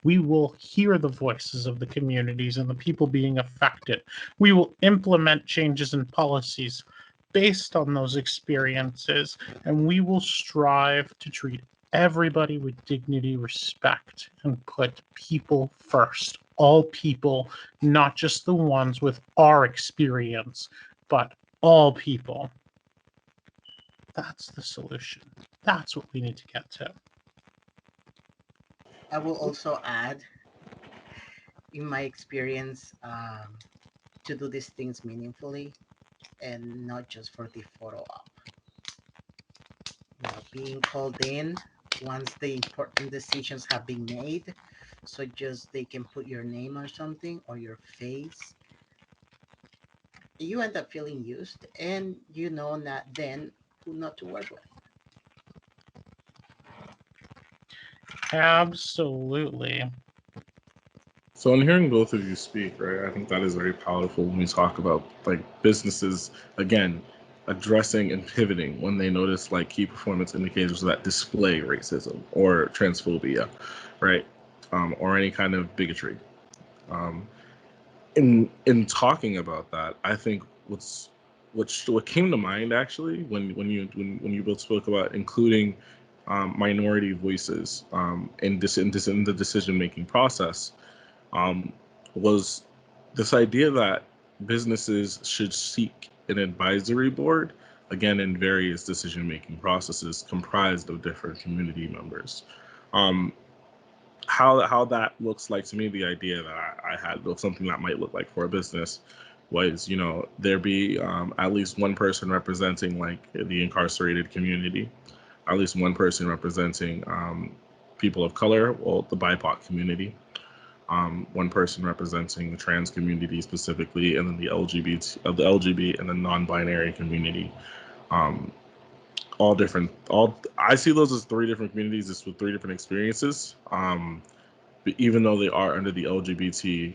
We will hear the voices of the communities and the people being affected. We will implement changes in policies based on those experiences, and we will strive to treat everybody with dignity, respect, and put people first. All people, not just the ones with our experience, but all people. That's the solution. That's what we need to get to. I will also add, in my experience, to do these things meaningfully and not just for the photo op. Being called in once the important decisions have been made, so just they can put your name or something or your face. you end up feeling used, and you know not then who not to work with. Absolutely. So in hearing both of you speak, right, I think that is very powerful when we talk about like businesses again addressing and pivoting when they notice like key performance indicators that display racism or transphobia, right, or any kind of bigotry. Um, in talking about that, I think what came to mind actually when you both spoke about including minority voices in the decision making process um, was this idea that businesses should seek an advisory board, again, in various decision making processes comprised of different community members. Um, how that looks like to me, the idea that I had of something that might look like for a business was, there be at least one person representing like the incarcerated community, at least one person representing people of color, well, the BIPOC community, one person representing the trans community specifically, and then the LGBT and the non-binary community. Um, all different. All I see those as three different communities, just with three different experiences. But even though they are under the LGBT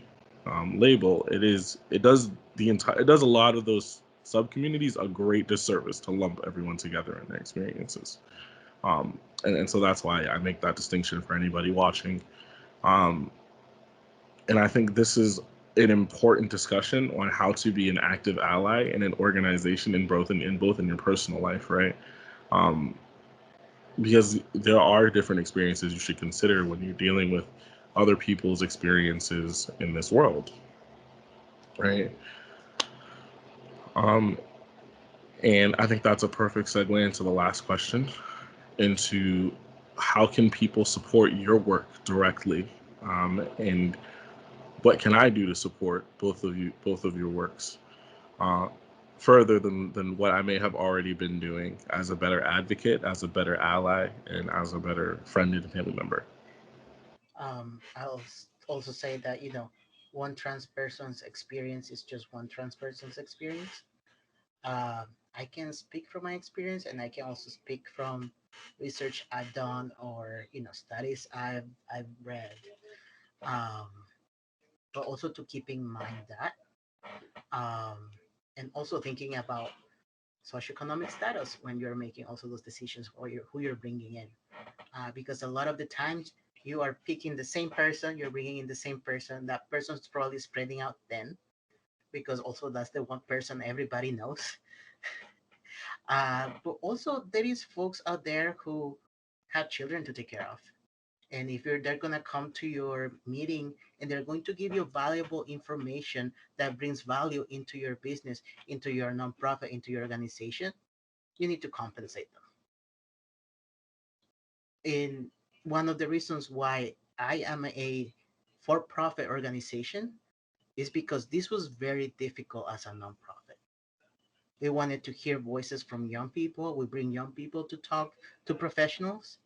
label, it does a lot of those sub communities a great disservice to lump everyone together in their experiences. And so that's why I make that distinction for anybody watching. Um, and I think this is an important discussion on how to be an active ally in an organization in both in your personal life, right? Um, because there are different experiences you should consider when you're dealing with other people's experiences in this world, right? Um, and I think that's a perfect segue into the last question, into how can people support your work directly, and what can I do to support both of your works, uh, further than what I may have already been doing as a better advocate, as a better ally, and as a better friend and family member. I'll also say that, one trans person's experience is just one trans person's experience. I can speak from my experience, and I can also speak from research I've done, or studies I've read. Um, but also to keep in mind that, um, and also thinking about socioeconomic status when you're making also those decisions, or who you're bringing in, because a lot of the times you are picking the same person, you're bringing in the same person. That person's probably spreading out then, because also that's the one person everybody knows. But also there is folks out there who have children to take care of. And if they're gonna come to your meeting and they're going to give you valuable information that brings value into your business, into your nonprofit, into your organization, you need to compensate them. And one of the reasons why I am a for-profit organization is because this was very difficult as a nonprofit. We wanted to hear voices from young people. We bring young people to talk to professionals,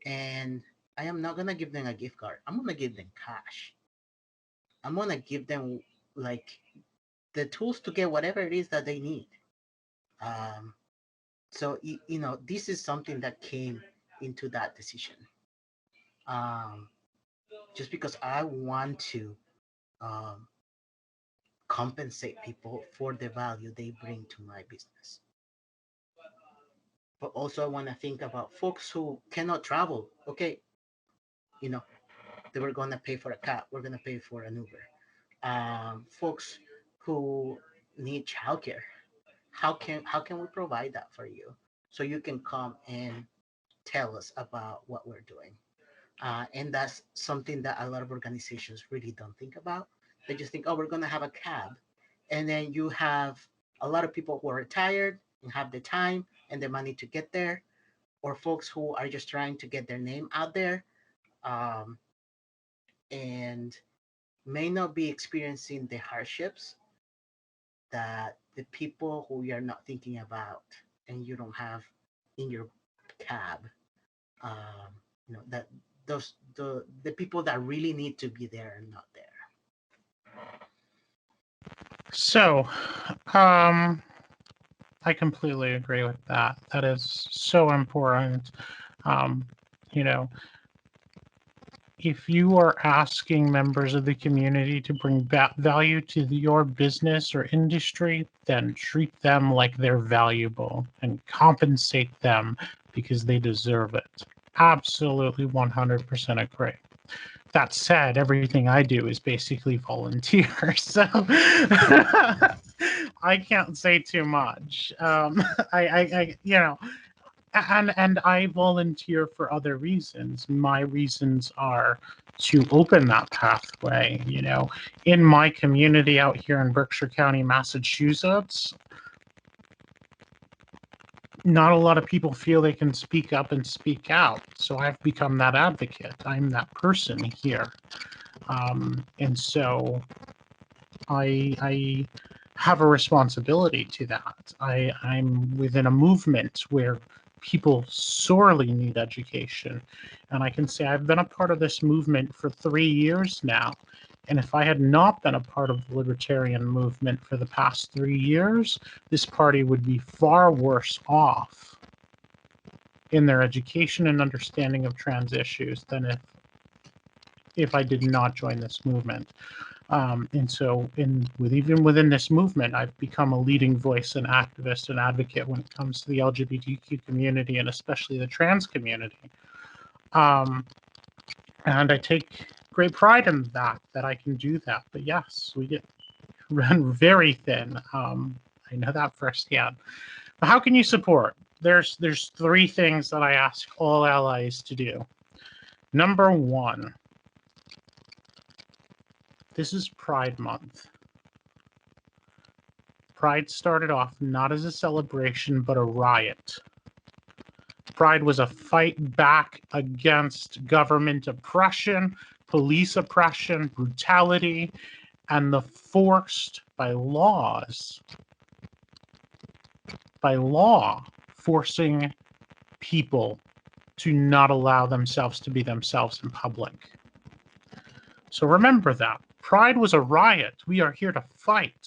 and I am not gonna give them a gift card. I'm gonna give them cash. I'm gonna give them like the tools to get whatever it is that they need. Um, so this is something that came into that decision. Um, just because I want to um, compensate people for the value they bring to my business. But also, I want to think about folks who cannot travel. Okay, you know, they were going to pay for a cab, we're going to pay for an Uber. Folks who need childcare. How can we provide that for you so you can come and tell us about what we're doing? And that's something that a lot of organizations really don't think about. They just think, oh, we're going to have a cab. And then you have a lot of people who are retired and have the time and the money to get there, or folks who are just trying to get their name out there, um, and may not be experiencing the hardships that the people who you're not thinking about and you don't have in your cab, um, that the people that really need to be there are not there. So, I completely agree with that. That is so important. Um, you know, if you are asking members of the community to bring value to your business or industry, then treat them like they're valuable and compensate them because they deserve it. Absolutely 100% agree. That said, everything I do is basically volunteer, so I can't say too much. You know, and I volunteer for other reasons. My reasons are to open that pathway. You know, in my community out here in Berkshire County, Massachusetts, not a lot of people feel they can speak up and speak out. So I've become that advocate. I'm that person here. And so I have a responsibility to that. I'm within a movement where people sorely need education. And I can say I've been a part of this movement for 3 years now. And if I had not been a part of the Libertarian movement for the past 3 years, this party would be far worse off in their education and understanding of trans issues than if I did not join this movement. And so, even within this movement, I've become a leading voice and activist and advocate when it comes to the LGBTQ community and especially the trans community. And I take great pride in that I can do that. But yes, we get run very thin. I know that firsthand. But how can you support? There's 3 things that I ask all allies to do. Number 1, this is Pride Month. Pride started off not as a celebration, but a riot. Pride was a fight back against government oppression, police oppression, brutality, and the forced by law, forcing people to not allow themselves to be themselves in public. So remember that. Pride was a riot. We are here to fight.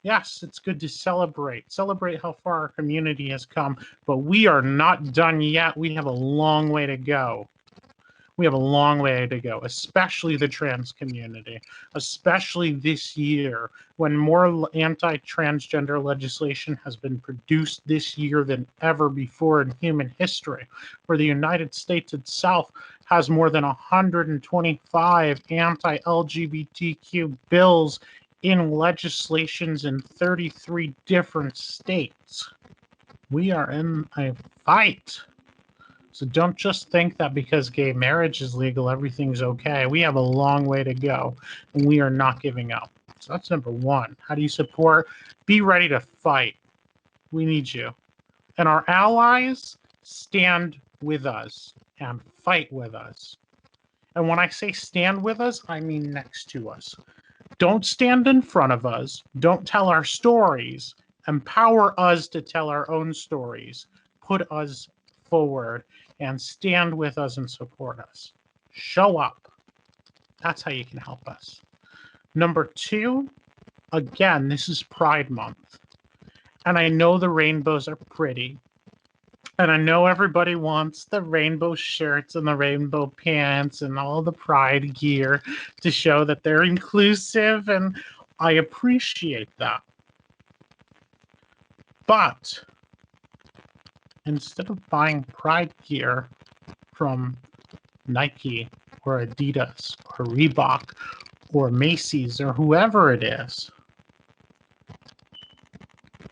Yes, it's good to celebrate how far our community has come, but we are not done yet. We have a long way to go. We have a long way to go, especially the trans community, especially this year when more anti-transgender legislation has been produced this year than ever before in human history, where the United States itself has more than 125 anti-LGBTQ bills in legislations in 33 different states. We are in a fight. So don't just think that because gay marriage is legal, everything's okay. We have a long way to go, and we are not giving up. So that's number 1. How do you support? Be ready to fight. We need you. And our allies, stand with us and fight with us. And when I say stand with us, I mean next to us. Don't stand in front of us. Don't tell our stories. Empower us to tell our own stories. Put us forward and stand with us and support us. Show up. That's how you can help us. Number 2, again, this is Pride Month. And I know the rainbows are pretty. And I know everybody wants the rainbow shirts and the rainbow pants and all the pride gear to show that they're inclusive, and I appreciate that. But instead of buying pride gear from Nike or Adidas or Reebok or Macy's or whoever it is,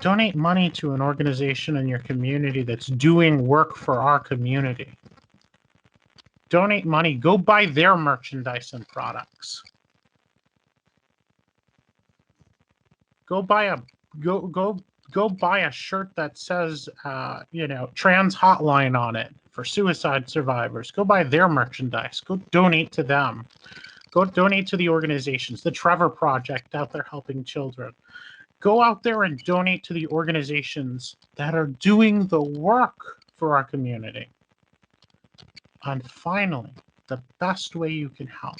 donate money to an organization in your community that's doing work for our community. Donate money. Go buy their merchandise and products. Go buy a shirt that says trans hotline on it for suicide survivors. Go buy their merchandise. Go donate to them. Go donate to the organizations. The Trevor Project out there helping children. Go out there and donate to the organizations that are doing the work for our community. And finally, the best way you can help.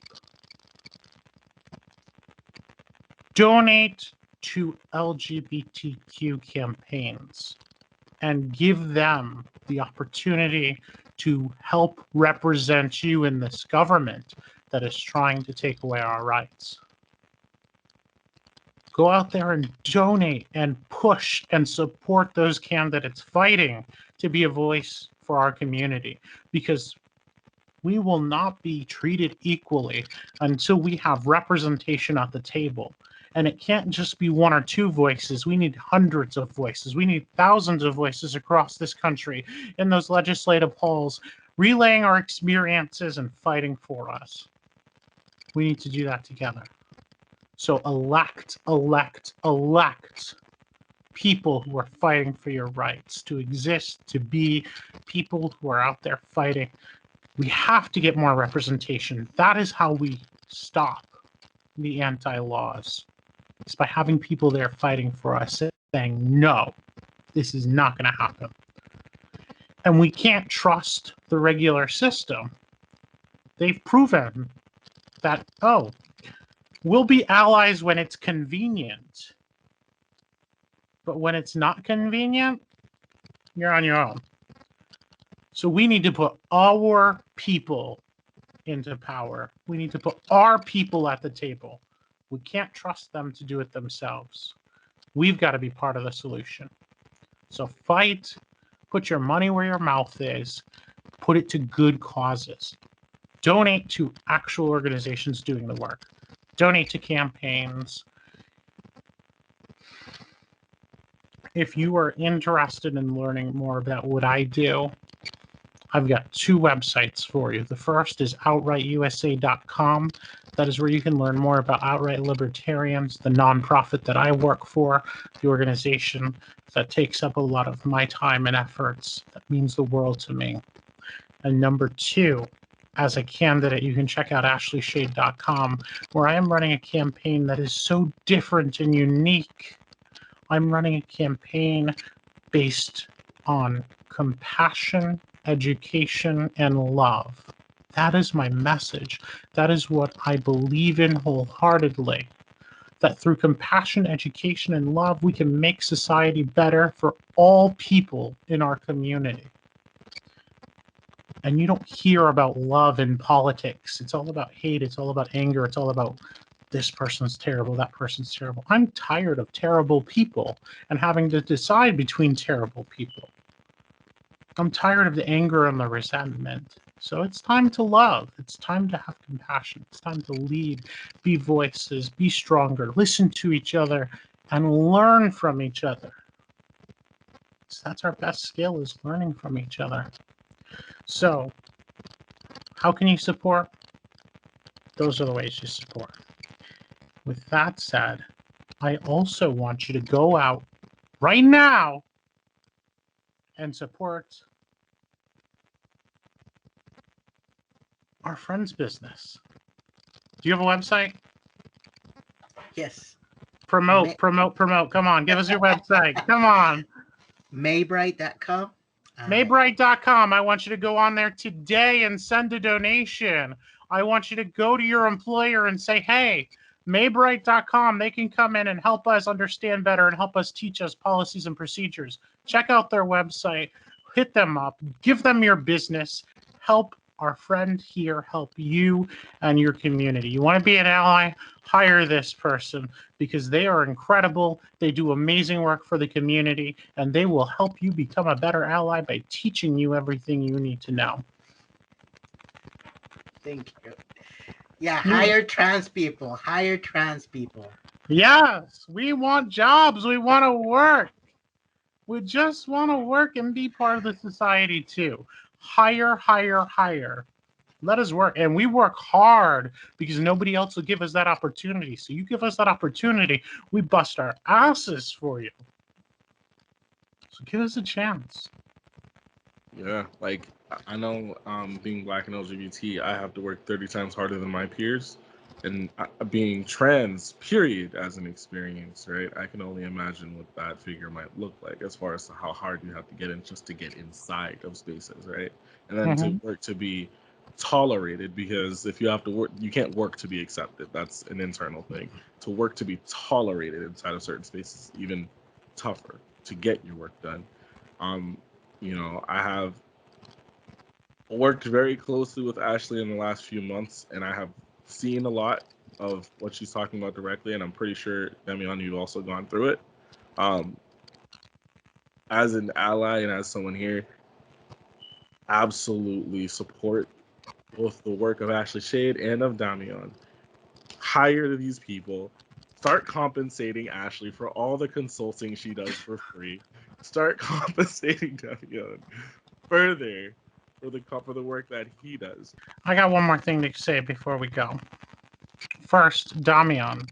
Donate to LGBTQ campaigns and give them the opportunity to help represent you in this government that is trying to take away our rights. Go out there and donate and push and support those candidates fighting to be a voice for our community, because we will not be treated equally until we have representation at the table. And it can't just be one or two voices. We need hundreds of voices. We need thousands of voices across this country in those legislative halls, relaying our experiences and fighting for us. We need to do that together. So elect people who are fighting for your rights to exist, to be people who are out there fighting. We have to get more representation. That is how we stop the anti-laws. It's by having people there fighting for us, saying, no, this is not going to happen. And we can't trust the regular system. They've proven that, oh, we'll be allies when it's convenient. But when it's not convenient, you're on your own. So we need to put our people into power. We need to put our people at the table. We can't trust them to do it themselves. We've got to be part of the solution. So fight, put your money where your mouth is, put it to good causes. Donate to actual organizations doing the work. Donate to campaigns. If you are interested in learning more about what I do, I've got two websites for you. The first is outrightusa.com. That is where you can learn more about Outright Libertarians, the nonprofit that I work for, the organization that takes up a lot of my time and efforts. That means the world to me. And number two, as a candidate, you can check out ashleyshade.com, where I am running a campaign that is so different and unique. I'm running a campaign based on compassion, education, and love. That is my message. That is what I believe in wholeheartedly. That through compassion, education, and love, we can make society better for all people in our community. And you don't hear about love in politics. It's all about hate. It's all about anger. It's all about this person's terrible, that person's terrible. I'm tired of terrible people and having to decide between terrible people. I'm tired of the anger and the resentment. So it's time to love. It's time to have compassion. It's time to lead, be voices, be stronger, listen to each other, and learn from each other. So that's our best skill, is learning from each other. So how can you support? Those are the ways you support. With that said, I also want you to go out right now and support our friend's business. Do you have a website? Yes. Promote. Come on, give us your website. Come on. Maebright.com. Maebright.com. I want you to go on there today and send a donation. I want you to go to your employer and say, hey, Maebright.com, they can come in and help us understand better and help us teach us policies and procedures. Check out their website, hit them up, give them your business, help our friend here help you and your community. You want to be an ally? Hire this person, because they are incredible. They do amazing work for the community, and they will help you become a better ally by teaching you everything you need to know. Thank you. Yeah, hire trans people. Hire trans people. Yes, we want jobs. We want to work. We just want to work and be part of the society too. Hire, hire, hire. Let us work. And we work hard because nobody else will give us that opportunity. So you give us that opportunity, we bust our asses for you. So give us a chance. Yeah, like I know, being Black and LGBT, I have to work 30 times harder than my peers, and being trans, period, as an experience, right? I can only imagine what that figure might look like, as far as how hard you have to get in just to get inside of spaces, right? And then to work to be tolerated, because if you have to work, you can't work to be accepted. That's an internal thing. To work to be tolerated inside of certain spaces, even tougher to get your work done. You know, I have worked very closely with Ashley in the last few months, and I have seen a lot of what she's talking about directly, and I'm pretty sure, Damián, you've also gone through it. As an ally and as someone here, absolutely support both the work of Ashley Shade and of Damián. Hire these people. Start compensating Ashley for all the consulting she does for free. Start compensating Damián further for the work that he does. I got one more thing to say before we go. First, Damián,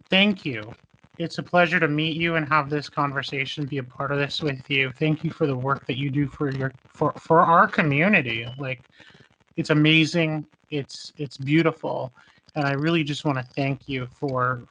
thank you. It's a pleasure to meet you and have this conversation, be a part of this with you. Thank you for the work that you do for our community. Like, it's amazing. It's beautiful, and I really just want to thank you for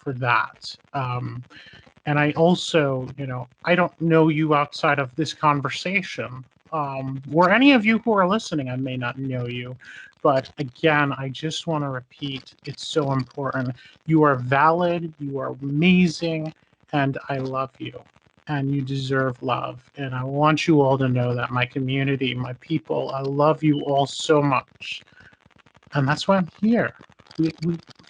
that. And I also, you know, I don't know you outside of this conversation. Or any of you who are listening, I may not know you. But again, I just want to repeat, it's so important. You are valid, you are amazing, and I love you. And you deserve love. And I want you all to know that, my community, my people, I love you all so much. And that's why I'm here. We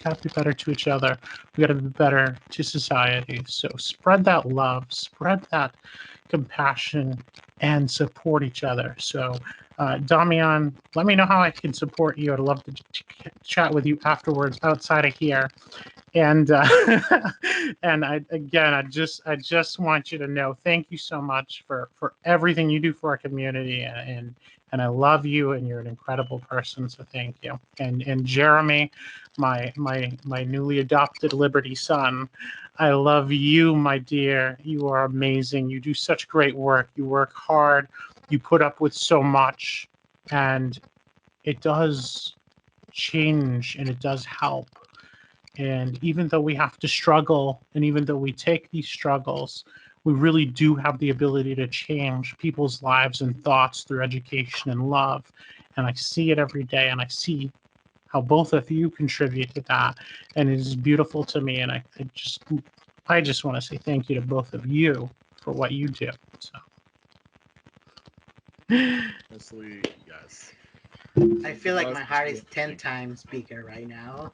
got to be better to each other. We got to be better to society. So spread that love, spread that compassion, and support each other. So, Damián, let me know how I can support you. I'd love to chat with you afterwards outside of here. And and I just want you to know, thank you so much for everything you do for our community, and I love you, and you're an incredible person. So thank you. And Jeremy, my newly adopted Liberty son, I love you, my dear. You are amazing. You do such great work. You work hard. You put up with so much, and it does change, and it does help. And even though we have to struggle, and even though we take these struggles, we really do have the ability to change people's lives and thoughts through education and love. And I see it every day, and I see how both of you contribute to that. And it is beautiful to me. And I just want to say thank you to both of you for what you do. So. Honestly, yes. I feel like my heart is 10 times bigger right now.